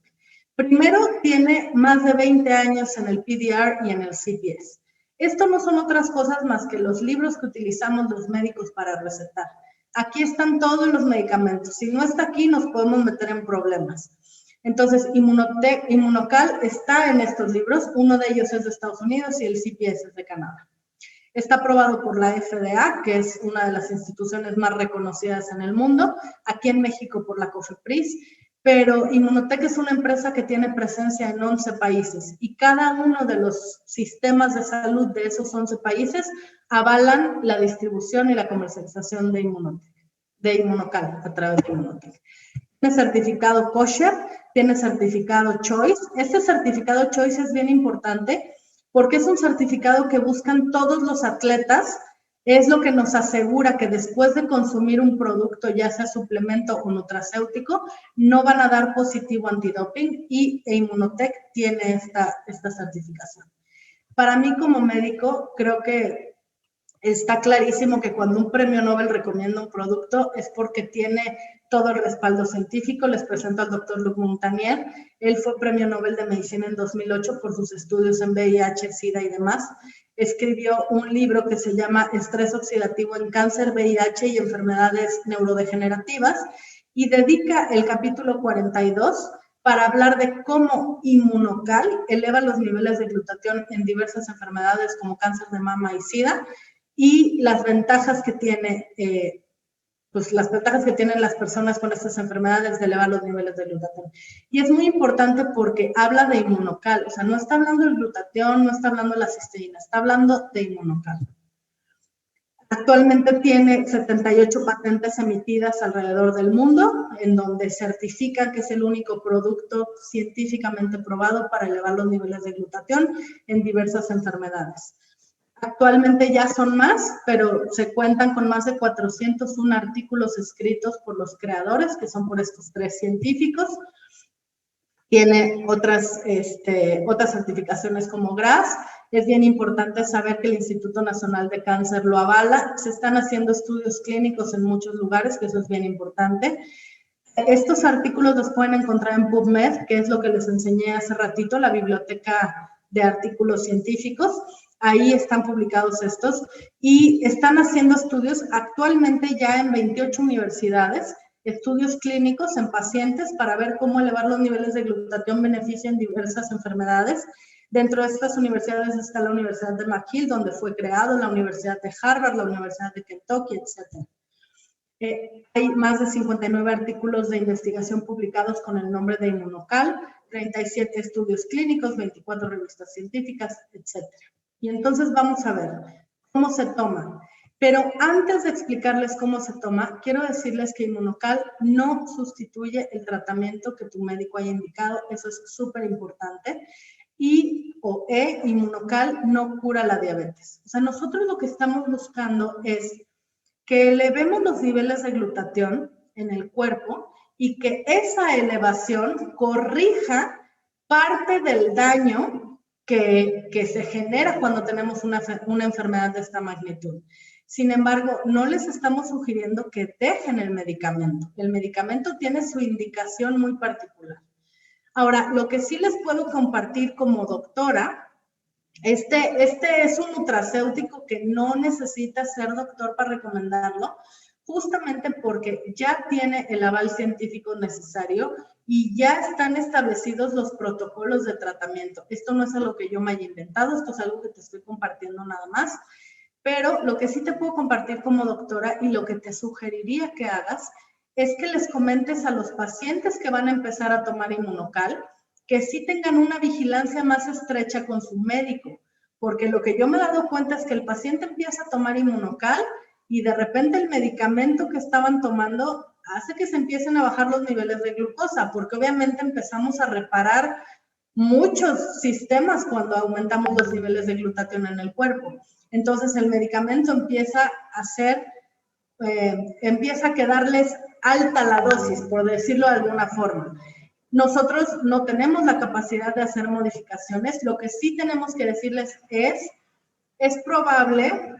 Primero, tiene más de 20 años en el PDR y en el CPS. Esto no son otras cosas más que los libros que utilizamos los médicos para recetar. Aquí están todos los medicamentos. Si no está aquí, nos podemos meter en problemas. Entonces, Immunocal está en estos libros. Uno de ellos es de Estados Unidos y el CPS es de Canadá. Está aprobado por la FDA, que es una de las instituciones más reconocidas en el mundo. Aquí en México por la COFEPRIS. Pero Immunotec es una empresa que tiene presencia en 11 países y cada uno de los sistemas de salud de esos 11 países avalan la distribución y la comercialización de Immunocal a través de Immunotec. Tiene certificado kosher, tiene certificado choice. Este certificado choice es bien importante porque es un certificado que buscan todos los atletas. Es lo que nos asegura que después de consumir un producto, ya sea suplemento o nutracéutico, no van a dar positivo antidoping y Immunotec tiene esta certificación. Para mí como médico, creo que está clarísimo que cuando un premio Nobel recomienda un producto es porque tiene todo el respaldo científico. Les presento al doctor Luc Montagnier. Él fue premio Nobel de Medicina en 2008 por sus estudios en VIH, SIDA y demás. Escribió un libro que se llama Estrés oxidativo en cáncer, VIH y enfermedades neurodegenerativas y dedica el capítulo 42 para hablar de cómo Immunocal eleva los niveles de glutatión en diversas enfermedades como cáncer de mama y SIDA y las ventajas que tiene, las ventajas que tienen las personas con estas enfermedades de elevar los niveles de glutatión. Y es muy importante porque habla de Immunocal, o sea, no está hablando del glutatión, no está hablando de la cisteína, está hablando de Immunocal. Actualmente tiene 78 patentes emitidas alrededor del mundo, en donde certifican que es el único producto científicamente probado para elevar los niveles de glutatión en diversas enfermedades. Actualmente ya son más, pero se cuentan con más de 401 artículos escritos por los creadores, que son por estos 3 científicos. Tiene otras certificaciones como GRAS. Es bien importante saber que el Instituto Nacional de Cáncer lo avala. Se están haciendo estudios clínicos en muchos lugares, que eso es bien importante. Estos artículos los pueden encontrar en PubMed, que es lo que les enseñé hace ratito, la biblioteca de artículos científicos. Ahí están publicados estos y están haciendo estudios actualmente ya en 28 universidades, estudios clínicos en pacientes para ver cómo elevar los niveles de glutatión beneficia en diversas enfermedades. Dentro de estas universidades está la Universidad de McGill, donde fue creado, la Universidad de Harvard, la Universidad de Kentucky, etc. Hay más de 59 artículos de investigación publicados con el nombre de Immunocal, 37 estudios clínicos, 24 revistas científicas, etc. Y entonces vamos a ver cómo se toma. Pero antes de explicarles cómo se toma, quiero decirles que Immunocal no sustituye el tratamiento que tu médico haya indicado. Eso es súper importante. Immunocal no cura la diabetes. O sea, nosotros lo que estamos buscando es que elevemos los niveles de glutatión en el cuerpo y que esa elevación corrija parte del daño que se genera cuando tenemos una enfermedad de esta magnitud. Sin embargo, no les estamos sugiriendo que dejen el medicamento. El medicamento tiene su indicación muy particular. Ahora, lo que sí les puedo compartir como doctora, este es un nutracéutico que no necesita ser doctor para recomendarlo, justamente porque ya tiene el aval científico necesario y ya están establecidos los protocolos de tratamiento. Esto no es algo que yo me haya inventado, esto es algo que te estoy compartiendo nada más, pero lo que sí te puedo compartir como doctora y lo que te sugeriría que hagas es que les comentes a los pacientes que van a empezar a tomar Immunocal que sí tengan una vigilancia más estrecha con su médico, porque lo que yo me he dado cuenta es que el paciente empieza a tomar Immunocal y de repente el medicamento que estaban tomando hace que se empiecen a bajar los niveles de glucosa, porque obviamente empezamos a reparar muchos sistemas cuando aumentamos los niveles de glutatión en el cuerpo. Entonces el medicamento empieza a quedarles alta la dosis, por decirlo de alguna forma. Nosotros no tenemos la capacidad de hacer modificaciones. Lo que sí tenemos que decirles es probable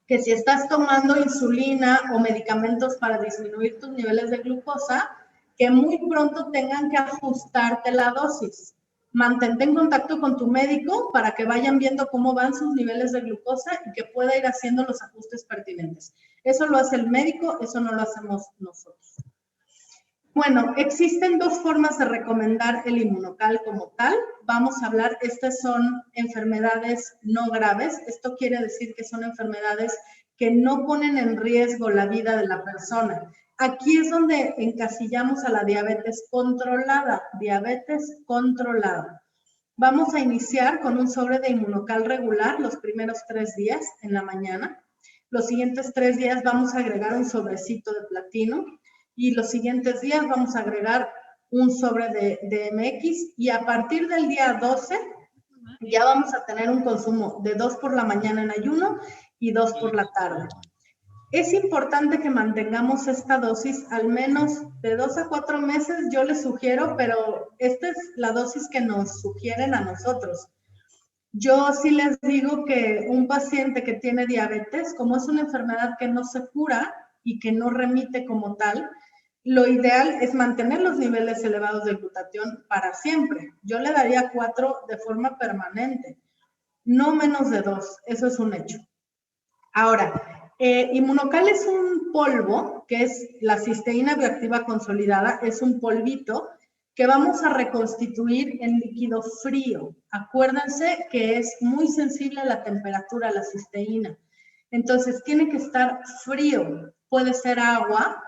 que si estás tomando insulina o medicamentos para disminuir tus niveles de glucosa, que muy pronto tengan que ajustarte la dosis. Mantente en contacto con tu médico para que vayan viendo cómo van sus niveles de glucosa y que pueda ir haciendo los ajustes pertinentes. Eso lo hace el médico, eso no lo hacemos nosotros. Bueno, existen dos formas de recomendar el Inmunocal como tal. Vamos a hablar, estas son enfermedades no graves. Esto quiere decir que son enfermedades que no ponen en riesgo la vida de la persona. Aquí es donde encasillamos a la diabetes controlada. Diabetes controlada. Vamos a iniciar con un sobre de Inmunocal regular los primeros 3 días en la mañana. Los siguientes 3 días vamos a agregar un sobrecito de platino. Y los siguientes días vamos a agregar un sobre de MX y a partir del día 12 ya vamos a tener un consumo de 2 por la mañana en ayuno y 2 por la tarde. Es importante que mantengamos esta dosis al menos de 2 a 4 meses, yo les sugiero, pero esta es la dosis que nos sugieren a nosotros. Yo sí les digo que un paciente que tiene diabetes, como es una enfermedad que no se cura y que no remite como tal, lo ideal es mantener los niveles elevados de glutatión para siempre. Yo le daría 4 de forma permanente, no menos de 2, eso es un hecho. Ahora, Inmunocal es un polvo, que es la cisteína bioactiva consolidada, es un polvito que vamos a reconstituir en líquido frío. Acuérdense que es muy sensible a la temperatura, la cisteína. Entonces, tiene que estar frío, puede ser agua.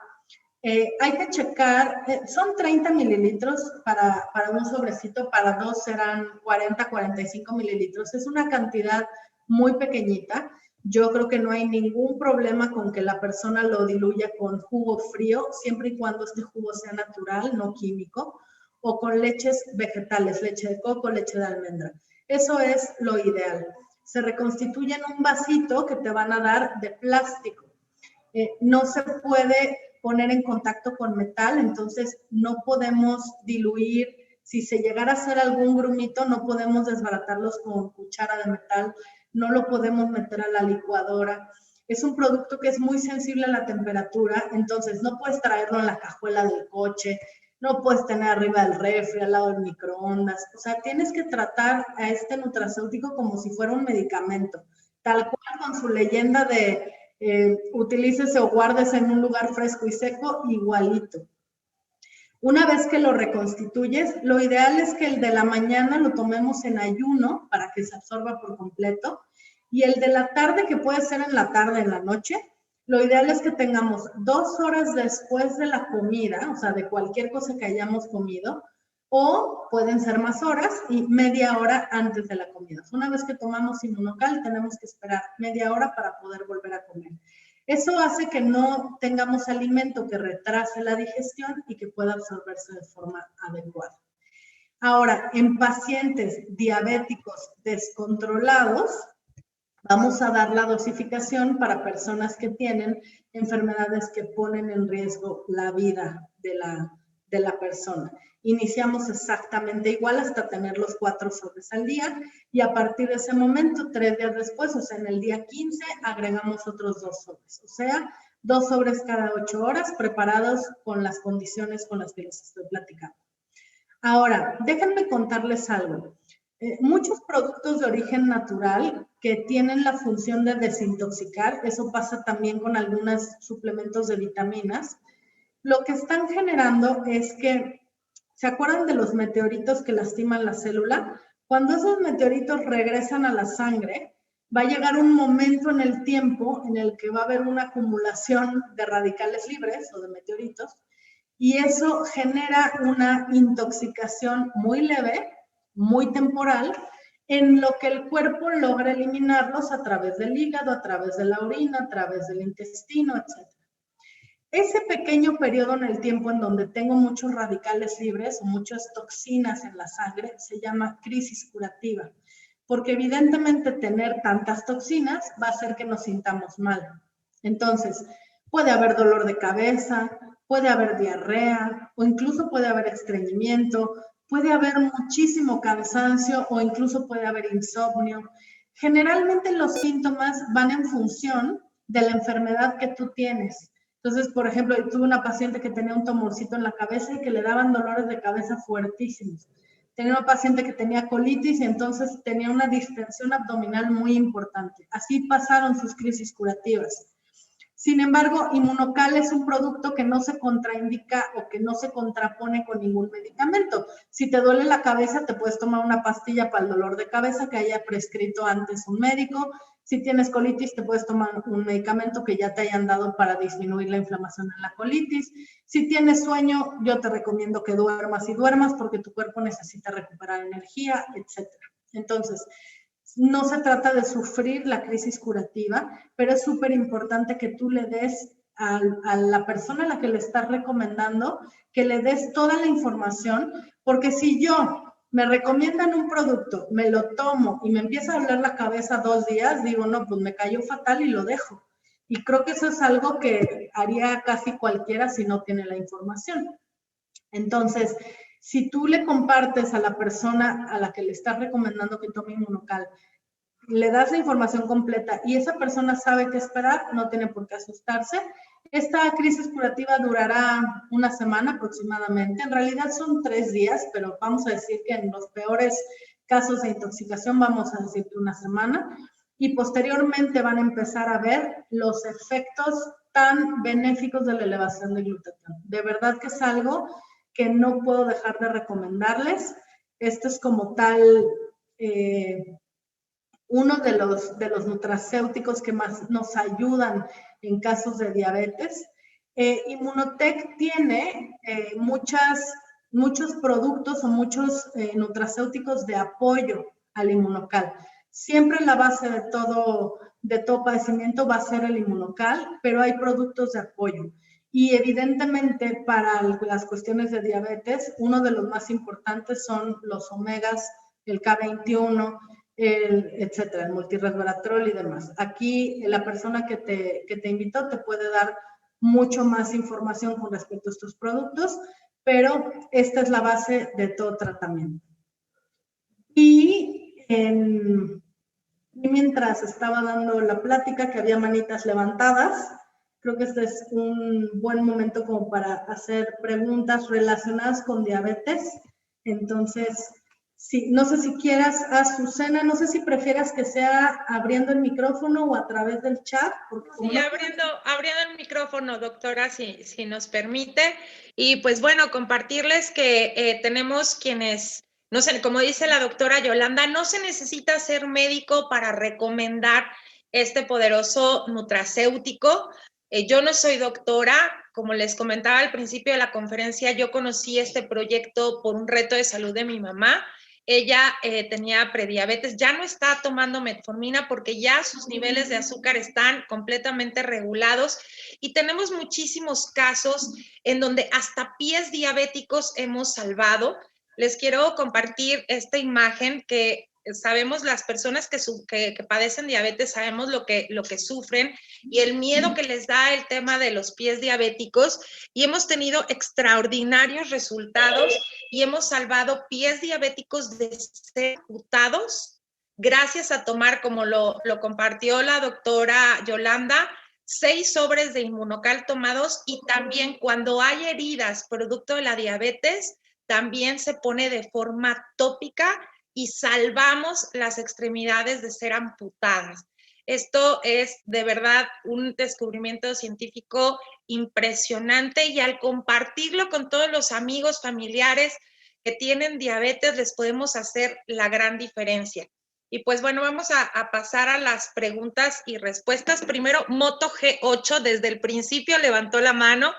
Hay que checar, son 30 mililitros para un sobrecito, para 2 serán 40, 45 mililitros. Es una cantidad muy pequeñita. Yo creo que no hay ningún problema con que la persona lo diluya con jugo frío, siempre y cuando este jugo sea natural, no químico, o con leches vegetales, leche de coco, leche de almendra. Eso es lo ideal. Se reconstituye en un vasito que te van a dar de plástico. No se puede poner en contacto con metal, entonces no podemos diluir. Si se llegara a hacer algún grumito, no podemos desbaratarlos con cuchara de metal, no lo podemos meter a la licuadora. Es un producto que es muy sensible a la temperatura, entonces no puedes traerlo en la cajuela del coche, no puedes tener arriba del refri, al lado del microondas. O sea, tienes que tratar a este nutracéutico como si fuera un medicamento, tal cual con su leyenda de utilícese o guárdese en un lugar fresco y seco, igualito. Una vez que lo reconstituyes, lo ideal es que el de la mañana lo tomemos en ayuno para que se absorba por completo, y el de la tarde, que puede ser en la tarde, en la noche, lo ideal es que tengamos 2 horas después de la comida, o sea, de cualquier cosa que hayamos comido, o pueden ser más horas y media hora antes de la comida. Una vez que tomamos Inmunocal, tenemos que esperar media hora para poder volver a comer. Eso hace que no tengamos alimento que retrase la digestión y que pueda absorberse de forma adecuada. Ahora, en pacientes diabéticos descontrolados, vamos a dar la dosificación para personas que tienen enfermedades que ponen en riesgo la vida de la persona. Iniciamos exactamente igual hasta tener los 4 sobres al día y a partir de ese momento, 3 días después, o sea, en el día 15, agregamos otros 2 sobres. O sea, 2 sobres cada 8 horas preparados con las condiciones con las que les estoy platicando. Ahora, déjenme contarles algo. Muchos productos de origen natural que tienen la función de desintoxicar, eso pasa también con algunos suplementos de vitaminas, lo que están generando es que, ¿se acuerdan de los meteoritos que lastiman la célula? Cuando esos meteoritos regresan a la sangre, va a llegar un momento en el tiempo en el que va a haber una acumulación de radicales libres o de meteoritos, y eso genera una intoxicación muy leve, muy temporal, en lo que el cuerpo logra eliminarlos a través del hígado, a través de la orina, a través del intestino, etc. ese pequeño periodo en el tiempo en donde tengo muchos radicales libres o muchas toxinas en la sangre se llama crisis curativa, porque evidentemente tener tantas toxinas va a hacer que nos sintamos mal. Entonces, puede haber dolor de cabeza, puede haber diarrea o incluso puede haber estreñimiento, puede haber muchísimo cansancio o incluso puede haber insomnio. Generalmente los síntomas van en función de la enfermedad que tú tienes. Entonces, por ejemplo, yo tuve una paciente que tenía un tumorcito en la cabeza y que le daban dolores de cabeza fuertísimos. Tenía una paciente que tenía colitis y entonces tenía una distensión abdominal muy importante. Así pasaron sus crisis curativas. Sin embargo, Inmunocal es un producto que no se contraindica o que no se contrapone con ningún medicamento. Si te duele la cabeza, te puedes tomar una pastilla para el dolor de cabeza que haya prescrito antes un médico. Si tienes colitis, te puedes tomar un medicamento que ya te hayan dado para disminuir la inflamación en la colitis. Si tienes sueño, yo te recomiendo que duermas y duermas porque tu cuerpo necesita recuperar energía, etc. Entonces, no se trata de sufrir la crisis curativa, pero es súper importante que tú le des a la persona a la que le estás recomendando, que le des toda la información, porque si yo me recomiendan un producto, me lo tomo y me empieza a doler la cabeza 2 días, digo, no, pues me cayó fatal y lo dejo. Y creo que eso es algo que haría casi cualquiera si no tiene la información. Entonces, si tú le compartes a la persona a la que le estás recomendando que tome Inmunocal, le das la información completa y esa persona sabe qué esperar, no tiene por qué asustarse. Esta crisis curativa durará una semana aproximadamente. En realidad son 3 días, pero vamos a decir que en los peores casos de intoxicación vamos a decir que una semana. Y posteriormente van a empezar a ver los efectos tan benéficos de la elevación de glutatión. De verdad que es algo que no puedo dejar de recomendarles. Esto es como tal uno de los nutracéuticos que más nos ayudan en casos de diabetes. Inmunotech tiene muchos productos o muchos nutracéuticos de apoyo al Inmunocal. Siempre la base de todo padecimiento va a ser el Inmunocal, pero hay productos de apoyo. Y evidentemente para las cuestiones de diabetes, uno de los más importantes son los omegas, el K21, etcétera, el multiresveratrol y demás. Aquí la persona que te invitó te puede dar mucho más información con respecto a estos productos, pero esta es la base de todo tratamiento. Y mientras estaba dando la plática, que había manitas levantadas, creo que este es un buen momento como para hacer preguntas relacionadas con diabetes. Entonces, sí, no sé si quieras, Azucena, no sé si prefieras que sea abriendo el micrófono o a través del chat. Porque sí, abriendo el micrófono, doctora, si nos permite. Y pues bueno, compartirles que tenemos quienes, no sé, como dice la doctora Yolanda, no se necesita ser médico para recomendar este poderoso nutracéutico. Yo no soy doctora, como les comentaba al principio de la conferencia, yo conocí este proyecto por un reto de salud de mi mamá. Ella tenía prediabetes, ya no está tomando metformina porque ya sus niveles de azúcar están completamente regulados y tenemos muchísimos casos en donde hasta pies diabéticos hemos salvado. Les quiero compartir esta imagen que sabemos las personas que padecen diabetes, sabemos lo que sufren y el miedo que les da el tema de los pies diabéticos y hemos tenido extraordinarios resultados y hemos salvado pies diabéticos de ser amputados gracias a tomar, como lo compartió la doctora Yolanda, 6 sobres de Inmunocal tomados y también cuando hay heridas producto de la diabetes, también se pone de forma tópica y salvamos las extremidades de ser amputadas. Esto es de verdad un descubrimiento científico impresionante y al compartirlo con todos los amigos, familiares que tienen diabetes, les podemos hacer la gran diferencia. Y pues bueno, vamos a pasar a las preguntas y respuestas. Primero, Moto G8, desde el principio levantó la mano.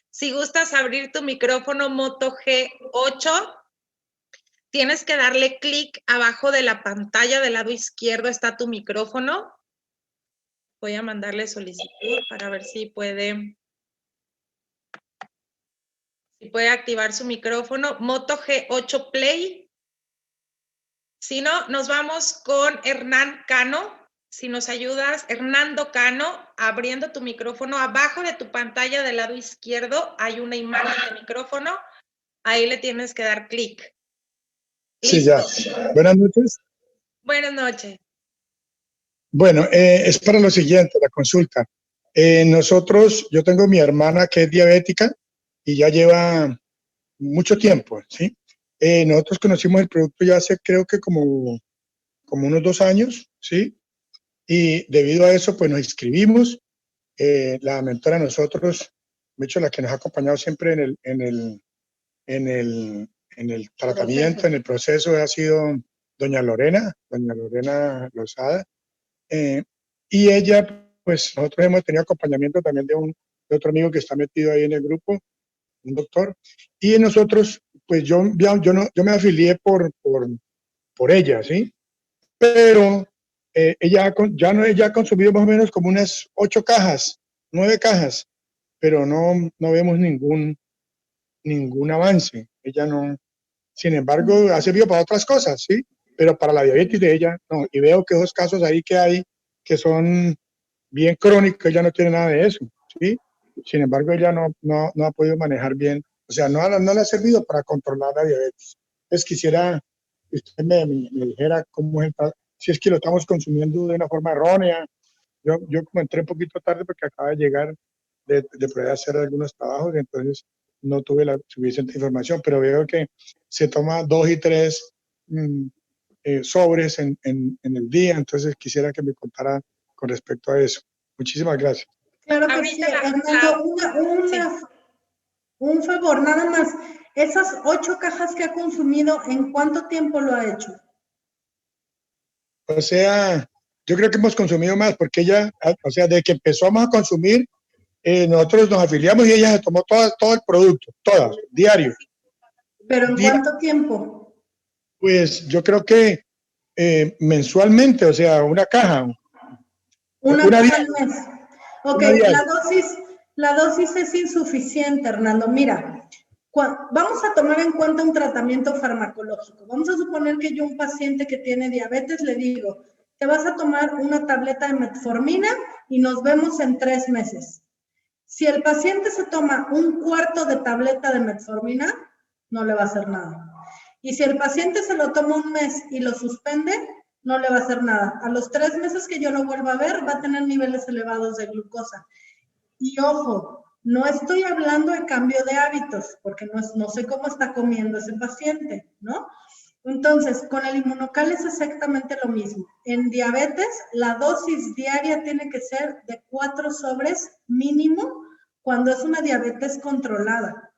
Si gustas abrir tu micrófono, Moto G8, tienes que darle clic abajo de la pantalla del lado izquierdo, está tu micrófono. Voy a mandarle solicitud para ver si puede Si puede activar su micrófono. Moto G8 Play. Si no, nos vamos con Hernán Cano. Si nos ayudas, Hernando Cano, abriendo tu micrófono. Abajo de tu pantalla del lado izquierdo hay una imagen de micrófono. Ahí le tienes que dar clic. Sí, ya. Buenas noches. Buenas noches. Bueno, es para lo siguiente, la consulta. Nosotros, yo tengo mi hermana que es diabética y ya lleva mucho tiempo, ¿sí? Nosotros conocimos el producto ya hace creo que como unos 2 años, ¿sí? Y debido a eso, pues nos inscribimos. La mentora de nosotros, de hecho, la que nos ha acompañado siempre en el tratamiento, en el proceso, ha sido doña Lorena Lozada. Y ella, pues nosotros hemos tenido acompañamiento también de otro amigo que está metido ahí en el grupo, un doctor. Y nosotros, pues yo me afilié por ella, ¿sí? Pero ella ha consumido más o menos como unas 8 cajas, 9 cajas, pero no vemos ningún avance. Ella no, sin embargo, ha servido para otras cosas, ¿sí? Pero para la diabetes de ella, no. Y veo que 2 casos ahí que hay que son bien crónicos, ella no tiene nada de eso, ¿sí? Sin embargo, ella no ha podido manejar bien, o sea, no le ha servido para controlar la diabetes. Entonces quisiera que usted me dijera cómo es si es que lo estamos consumiendo de una forma errónea. Yo como entré un poquito tarde porque acaba de llegar de poder hacer algunos trabajos, entonces no tuve la suficiente información, pero veo que se toma 2 y 3 sobres en el día, entonces quisiera que me contara con respecto a eso. Muchísimas gracias. Claro que sí, Hernando, un favor, nada más. Esas 8 cajas que ha consumido, ¿en cuánto tiempo lo ha hecho? O sea, yo creo que hemos consumido más porque ella, o sea, desde que empezamos a consumir, nosotros nos afiliamos y ella se tomó todo el producto, todas, diarios. ¿Pero en cuánto tiempo? Pues yo creo que mensualmente, o sea, una caja. Una caja al mes. Ok, una la dosis es insuficiente, Hernando. Mira, vamos a tomar en cuenta un tratamiento farmacológico. Vamos a suponer que yo a un paciente que tiene diabetes le digo, te vas a tomar una tableta de metformina y nos vemos en 3 meses. Si el paciente se toma un cuarto de tableta de metformina, no le va a hacer nada. Y si el paciente se lo toma un mes y lo suspende, no le va a hacer nada. A los 3 meses que yo lo vuelva a ver, va a tener niveles elevados de glucosa. Y ojo, no estoy hablando de cambio de hábitos, porque no sé cómo está comiendo ese paciente, ¿no? Entonces, con el inmunocal es exactamente lo mismo. En diabetes, la dosis diaria tiene que ser de 4 sobres mínimo cuando es una diabetes controlada.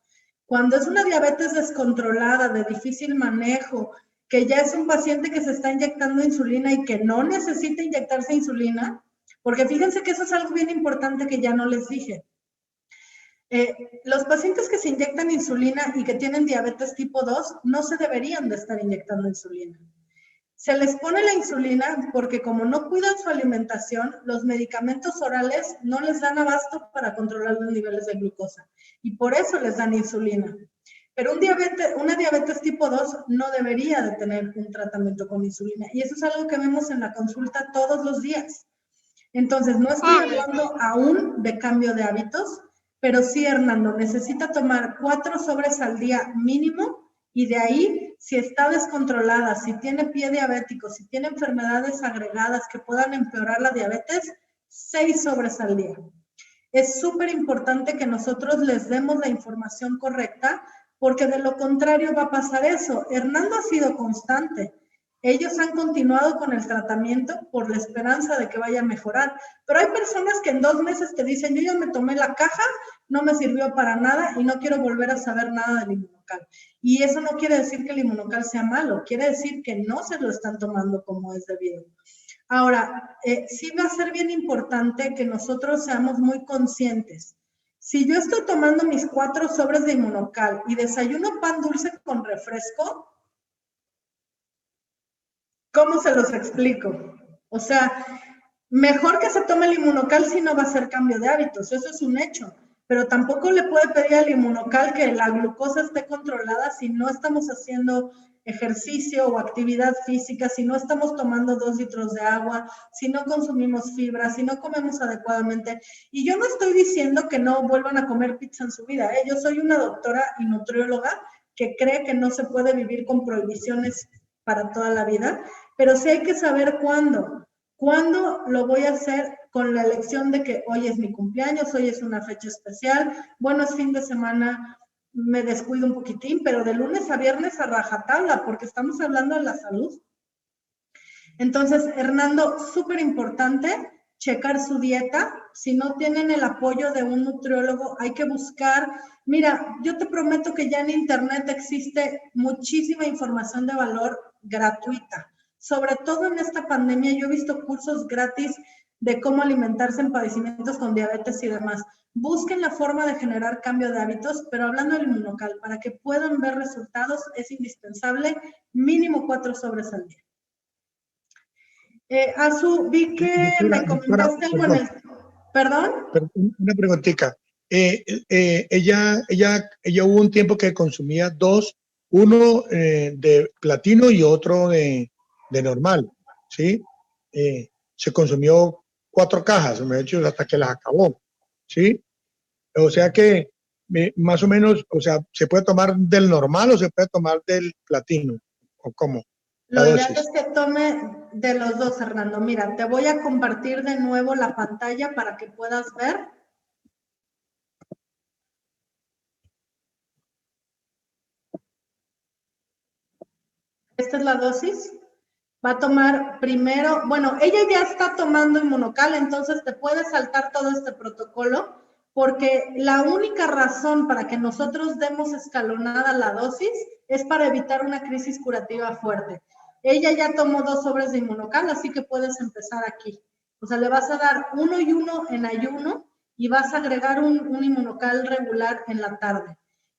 Cuando es una diabetes descontrolada, de difícil manejo, que ya es un paciente que se está inyectando insulina y que no necesita inyectarse insulina, porque fíjense que eso es algo bien importante que ya no les dije. Los pacientes que se inyectan insulina y que tienen diabetes tipo 2 no se deberían de estar inyectando insulina. Se les pone la insulina porque como no cuidan su alimentación, los medicamentos orales no les dan abasto para controlar los niveles de glucosa y por eso les dan insulina. Pero una diabetes tipo 2 no debería de tener un tratamiento con insulina y eso es algo que vemos en la consulta todos los días. Entonces, no estoy hablando aún de cambio de hábitos, pero sí, Hernando, necesita tomar 4 sobres al día mínimo y de ahí, si está descontrolada, si tiene pie diabético, si tiene enfermedades agregadas que puedan empeorar la diabetes, 6 sobres al día. Es súper importante que nosotros les demos la información correcta porque de lo contrario va a pasar eso. Hernando ha sido constante. Ellos han continuado con el tratamiento por la esperanza de que vaya a mejorar. Pero hay personas que en 2 meses te dicen, yo ya me tomé la caja, no me sirvió para nada y no quiero volver a saber nada del inmunocal. Y eso no quiere decir que el inmunocal sea malo, quiere decir que no se lo están tomando como es debido. Ahora, sí va a ser bien importante que nosotros seamos muy conscientes. Si yo estoy tomando mis 4 sobres de inmunocal y desayuno pan dulce con refresco, ¿cómo se los explico? O sea, mejor que se tome el inmunocal si no va a ser cambio de hábitos, eso es un hecho. pero tampoco le puede pedir al inmunocal que la glucosa esté controlada si no estamos haciendo ejercicio o actividad física, si no estamos tomando 2 litros de agua, si no consumimos fibra, si no comemos adecuadamente. Y yo no estoy diciendo que no vuelvan a comer pizza en su vida, ¿eh? Yo soy una doctora y nutrióloga que cree que no se puede vivir con prohibiciones para toda la vida, pero sí hay que saber cuándo. ¿Cuándo lo voy a hacer? Con la elección de que hoy es mi cumpleaños, hoy es una fecha especial, bueno, es fin de semana, me descuido un poquitín, pero de lunes a viernes a rajatabla, porque estamos hablando de la salud. Entonces, Hernando, súper importante checar su dieta. Si no tienen el apoyo de un nutriólogo, hay que buscar. Mira, yo te prometo que ya en internet existe muchísima información de valor gratuita. Sobre todo en esta pandemia, yo he visto cursos gratis de cómo alimentarse en padecimientos con diabetes y demás. Busquen la forma de generar cambio de hábitos, pero hablando del inmunocal, para que puedan ver resultados es indispensable mínimo 4 sobres al día. Azu, vi que me comentaste algo en el... ¿Perdón? Una preguntita. Ella hubo un tiempo que consumía dos, uno de platino y otro de normal, ¿sí? Se consumió 4 cajas, me ha hecho hasta que las acabó, ¿sí? O sea que más o menos, o sea, ¿se puede tomar del normal o se puede tomar del platino? ¿O cómo? Lo ideal es que tome de los dos, Hernando. Mira, te voy a compartir de nuevo la pantalla para que puedas ver. Esta es la dosis. Va a tomar primero, bueno, ella ya está tomando inmunocal, entonces te puedes saltar todo este protocolo, porque la única razón para que nosotros demos escalonada la dosis es para evitar una crisis curativa fuerte. Ella ya tomó 2 sobres de inmunocal, así que puedes empezar aquí. O sea, le vas a dar 1 y 1 en ayuno y vas a agregar un inmunocal regular en la tarde.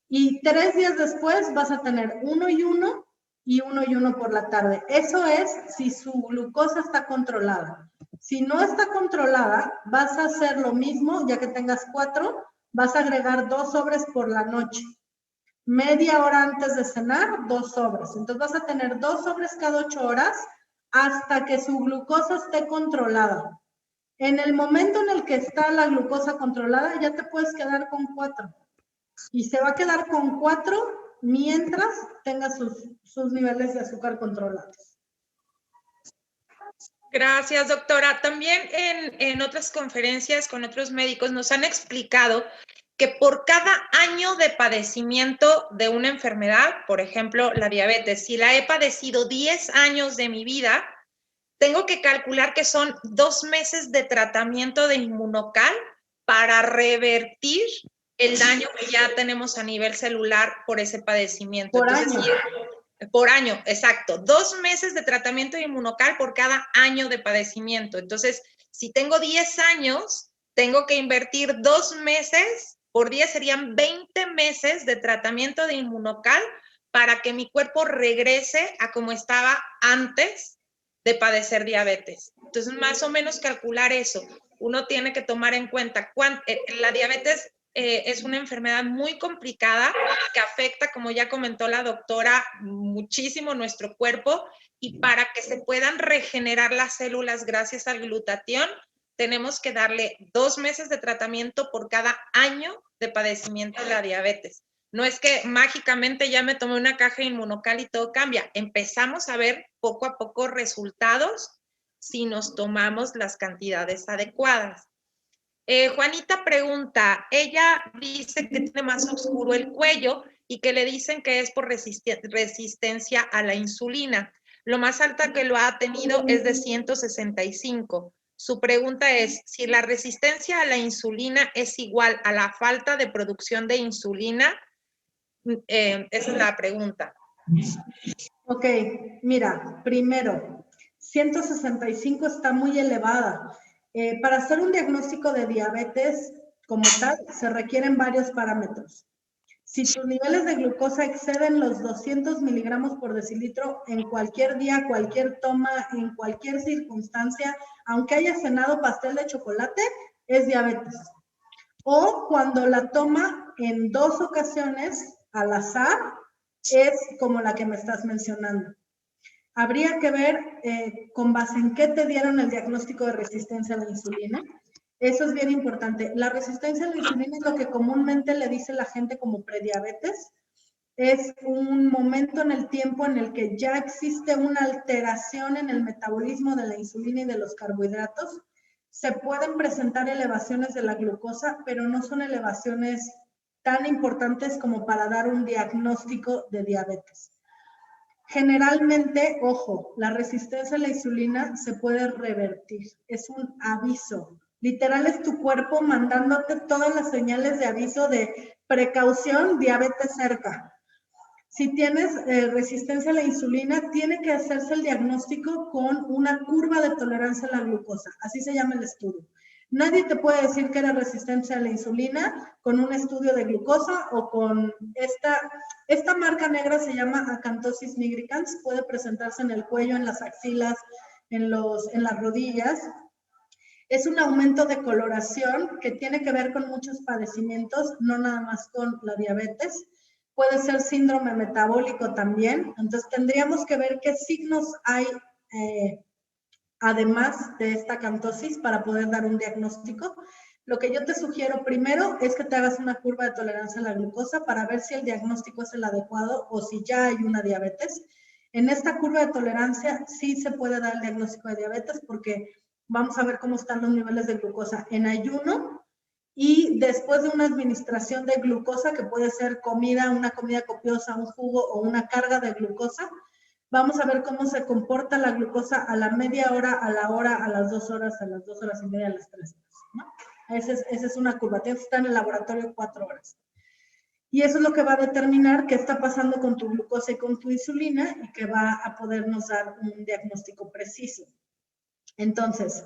Y 3 días después vas a tener 1 y 1 y 1 y 1 por la tarde. Eso es si su glucosa está controlada. Si no está controlada, vas a hacer lo mismo, ya que tengas 4, vas a agregar 2 sobres por la noche. Media hora antes de cenar, 2 sobres. Entonces vas a tener 2 sobres cada 8 horas hasta que su glucosa esté controlada. En el momento en el que está la glucosa controlada, ya te puedes quedar con 4. Y se va a quedar con 4 mientras tenga sus niveles de azúcar controlados. Gracias, doctora. También en otras conferencias con otros médicos nos han explicado que por cada año de padecimiento de una enfermedad, por ejemplo, la diabetes, si la he padecido 10 años de mi vida, tengo que calcular que son 2 meses de tratamiento de inmunocal para revertir el daño que ya tenemos a nivel celular por ese padecimiento. Por Entonces, año. Por año, exacto. 2 meses de tratamiento de inmunocal por cada año de padecimiento. Entonces, si tengo 10 años, tengo que invertir 2 meses, por 10 serían 20 meses de tratamiento de inmunocal para que mi cuerpo regrese a como estaba antes de padecer diabetes. Entonces, más o menos calcular eso. Uno tiene que tomar en cuenta la diabetes es una enfermedad muy complicada que afecta, como ya comentó la doctora, muchísimo nuestro cuerpo, y para que se puedan regenerar las células gracias al glutatión, tenemos que darle 2 meses de tratamiento por cada año de padecimiento de la diabetes. No es que mágicamente ya me tomé una caja de inmunocal y todo cambia. Empezamos a ver poco a poco resultados si nos tomamos las cantidades adecuadas. Juanita pregunta, ella dice que tiene más oscuro el cuello y que le dicen que es por resistencia a la insulina. Lo más alta que lo ha tenido es de 165. Su pregunta es, si la resistencia a la insulina es igual a la falta de producción de insulina, esa es la pregunta. Ok, mira, primero, 165 está muy elevada. Para hacer un diagnóstico de diabetes como tal, se requieren varios parámetros. Si tus niveles de glucosa exceden los 200 miligramos por decilitro en cualquier día, cualquier toma, en cualquier circunstancia, aunque hayas cenado pastel de chocolate, es diabetes. o cuando la toma en 2 ocasiones al azar, es como la que me estás mencionando. Habría que ver con base en qué te dieron el diagnóstico de resistencia a la insulina. Eso es bien importante. La resistencia a la insulina es lo que comúnmente le dice la gente como prediabetes. Es un momento en el tiempo en el que ya existe una alteración en el metabolismo de la insulina y de los carbohidratos. Se pueden presentar elevaciones de la glucosa, pero no son elevaciones tan importantes como para dar un diagnóstico de diabetes. Generalmente, ojo, la resistencia a la insulina se puede revertir. Es un aviso. Literal es tu cuerpo mandándote todas las señales de aviso de precaución, diabetes cerca. Si tienes resistencia a la insulina, tiene que hacerse el diagnóstico con una curva de tolerancia a la glucosa. Así se llama el estudio. Nadie te puede decir que eres resistente a la insulina con un estudio de glucosa o con esta marca negra se llama acantosis nigricans, puede presentarse en el cuello, en las axilas, en las rodillas. Es un aumento de coloración que tiene que ver con muchos padecimientos, no nada más con la diabetes. Puede ser síndrome metabólico también, entonces tendríamos que ver qué signos hay además de esta acantosis para poder dar un diagnóstico. Lo que yo te sugiero primero es que te hagas una curva de tolerancia a la glucosa para ver si el diagnóstico es el adecuado o si ya hay una diabetes. En esta curva de tolerancia sí se puede dar el diagnóstico de diabetes porque vamos a ver cómo están los niveles de glucosa en ayuno y después de una administración de glucosa, que puede ser comida, una comida copiosa, un jugo o una carga de glucosa. Vamos a ver cómo se comporta la glucosa a la media hora, a la hora, a las 2 horas, a las 2 horas y media, a las 3 horas, ¿no? Esa es una curva. Tienes que estar en el laboratorio 4 horas. Y eso es lo que va a determinar qué está pasando con tu glucosa y con tu insulina y que va a podernos dar un diagnóstico preciso. Entonces,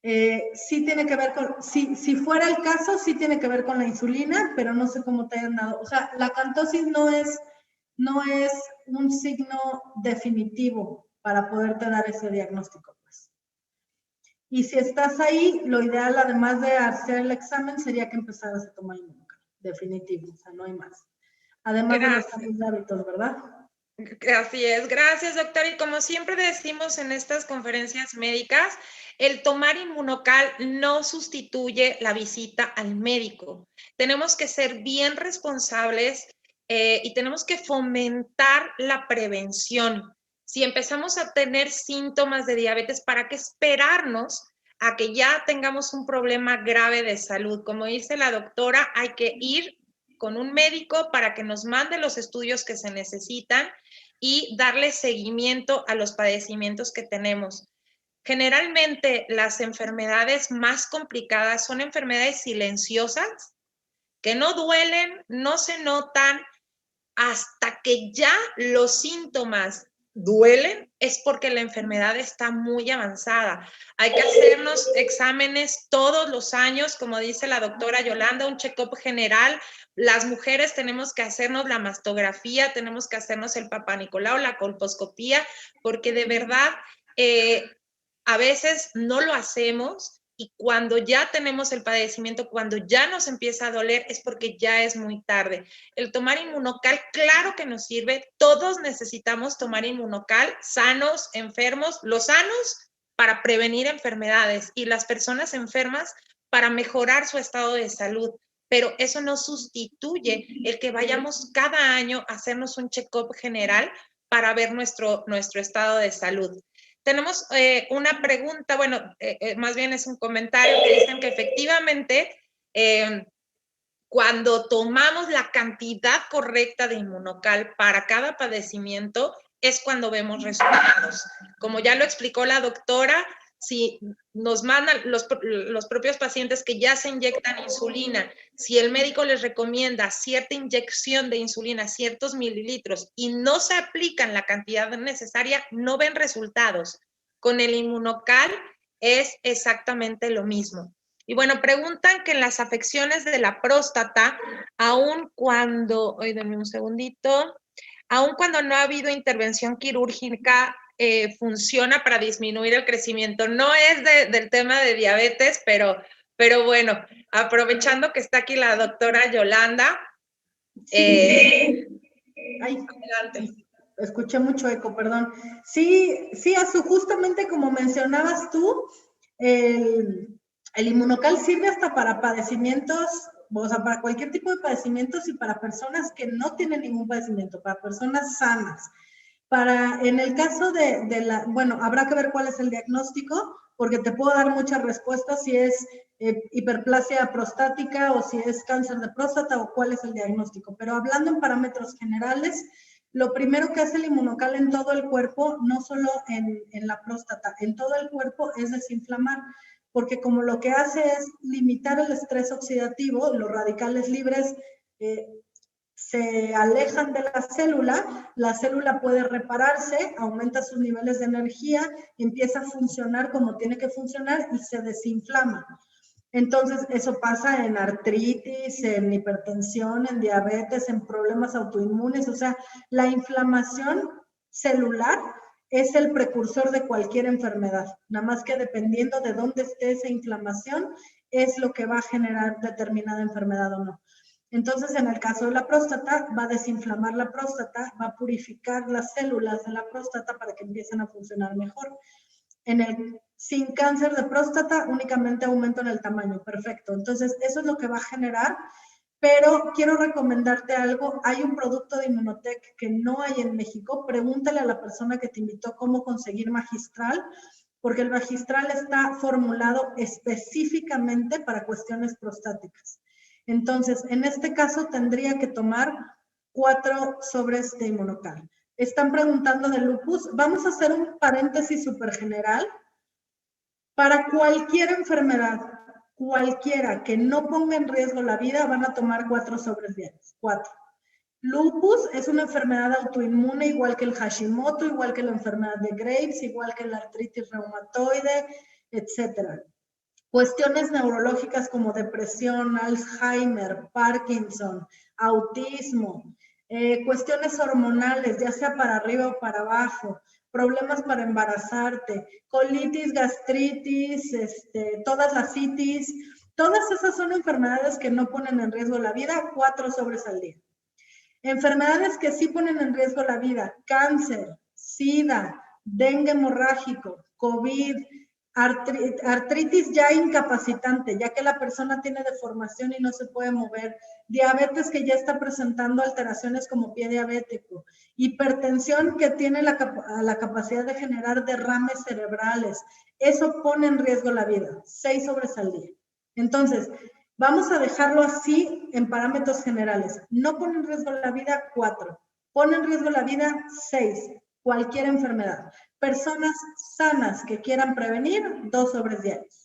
sí tiene que ver con, si fuera el caso, sí tiene que ver con la insulina, pero no sé cómo te hayan dado. O sea, la acantosis no es un signo definitivo para poderte dar ese diagnóstico, pues. Y si estás ahí, lo ideal, además de hacer el examen, sería que empezaras a tomar inmunocal, definitivo, o sea, no hay más. Además de los cambios de hábitos, ¿verdad? Así es, gracias, doctora. Y como siempre decimos en estas conferencias médicas, el tomar inmunocal no sustituye la visita al médico. Tenemos que ser bien responsables y tenemos que fomentar la prevención. Si empezamos a tener síntomas de diabetes, ¿para qué esperarnos a que ya tengamos un problema grave de salud? Como dice la doctora, hay que ir con un médico para que nos mande los estudios que se necesitan y darle seguimiento a los padecimientos que tenemos. Generalmente las enfermedades más complicadas son enfermedades silenciosas que no duelen, no se notan, hasta que ya los síntomas duelen, es porque la enfermedad está muy avanzada. Hay que hacernos exámenes todos los años, como dice la doctora Yolanda, un check-up general. Las mujeres tenemos que hacernos la mastografía, tenemos que hacernos el Papá Nicolau, la colposcopía, porque de verdad a veces no lo hacemos. Y cuando ya tenemos el padecimiento, cuando ya nos empieza a doler, es porque ya es muy tarde. El tomar inmunocal, claro que nos sirve. Todos necesitamos tomar inmunocal, sanos, enfermos. Los sanos para prevenir enfermedades y las personas enfermas para mejorar su estado de salud. Pero eso no sustituye el que vayamos cada año a hacernos un check-up general para ver nuestro estado de salud. Tenemos una pregunta, bueno, más bien es un comentario que dicen que efectivamente cuando tomamos la cantidad correcta de inmunocal para cada padecimiento es cuando vemos resultados. Como ya lo explicó la doctora, si nos mandan los propios pacientes que ya se inyectan insulina, si el médico les recomienda cierta inyección de insulina, ciertos mililitros, y no se aplican la cantidad necesaria, no ven resultados. Con el inmunocal es exactamente lo mismo. Y bueno, preguntan que en las afecciones de la próstata, aun cuando, denme un segundito, aun cuando no ha habido intervención quirúrgica, funciona para disminuir el crecimiento. No es del tema de diabetes, pero Pero bueno, aprovechando que está aquí la doctora Yolanda. Ay, Adelante. escuché mucho eco, perdón. Sí, Azu, justamente como mencionabas tú, el inmunocal sirve hasta para padecimientos, o sea, para cualquier tipo de padecimientos y para personas que no tienen ningún padecimiento, para personas sanas. En el caso bueno, habrá que ver cuál es el diagnóstico, porque te puedo dar muchas respuestas si es hiperplasia prostática o si es cáncer de próstata o cuál es el diagnóstico. Pero hablando en parámetros generales, lo primero que hace el inmunocal en todo el cuerpo, no solo en la próstata, en todo el cuerpo es desinflamar, porque como lo que hace es limitar el estrés oxidativo, los radicales libres se alejan de la célula puede repararse, aumenta sus niveles de energía, empieza a funcionar como tiene que funcionar y se desinflama. Entonces, eso pasa en artritis, en hipertensión, en diabetes, en problemas autoinmunes. O sea, la inflamación celular es el precursor de cualquier enfermedad. Nada más que dependiendo de dónde esté esa inflamación, es lo que va a generar determinada enfermedad o no. Entonces, en el caso de la próstata, va a desinflamar la próstata, va a purificar las células de la próstata para que empiecen a funcionar mejor. Sin cáncer de próstata, únicamente aumento en el tamaño. Perfecto. Entonces, eso es lo que va a generar. Pero quiero recomendarte algo. Hay un producto de Immunotec que no hay en México. Pregúntale a la persona que te invitó cómo conseguir Magistral, porque el Magistral está formulado específicamente para cuestiones prostáticas. Entonces, en este caso tendría que tomar 4 sobres de Immunocal. Están preguntando de lupus. Vamos a hacer un paréntesis súper general. Para cualquier enfermedad, cualquiera que no ponga en riesgo la vida, van a tomar 4 sobres diarios. 4. Lupus es una enfermedad autoinmune igual que el Hashimoto, igual que la enfermedad de Graves, igual que la artritis reumatoide, etc. Cuestiones neurológicas como depresión, Alzheimer, Parkinson, autismo, cuestiones hormonales, ya sea para arriba o para abajo, problemas para embarazarte, colitis, gastritis, todas las citis, todas esas son enfermedades que no ponen en riesgo la vida, 4 sobres al día. Enfermedades que sí ponen en riesgo la vida, cáncer, SIDA, dengue hemorrágico, COVID, artritis ya incapacitante, ya que la persona tiene deformación y no se puede mover, diabetes que ya está presentando alteraciones como pie diabético, hipertensión que tiene la capacidad de generar derrames cerebrales, eso pone en riesgo la vida, 6 sobres al día. Entonces, vamos a dejarlo así en parámetros generales. No pone en riesgo la vida, 4. Pone en riesgo la vida, 6. Cualquier enfermedad. Personas sanas que quieran prevenir, 2 sobres diarios.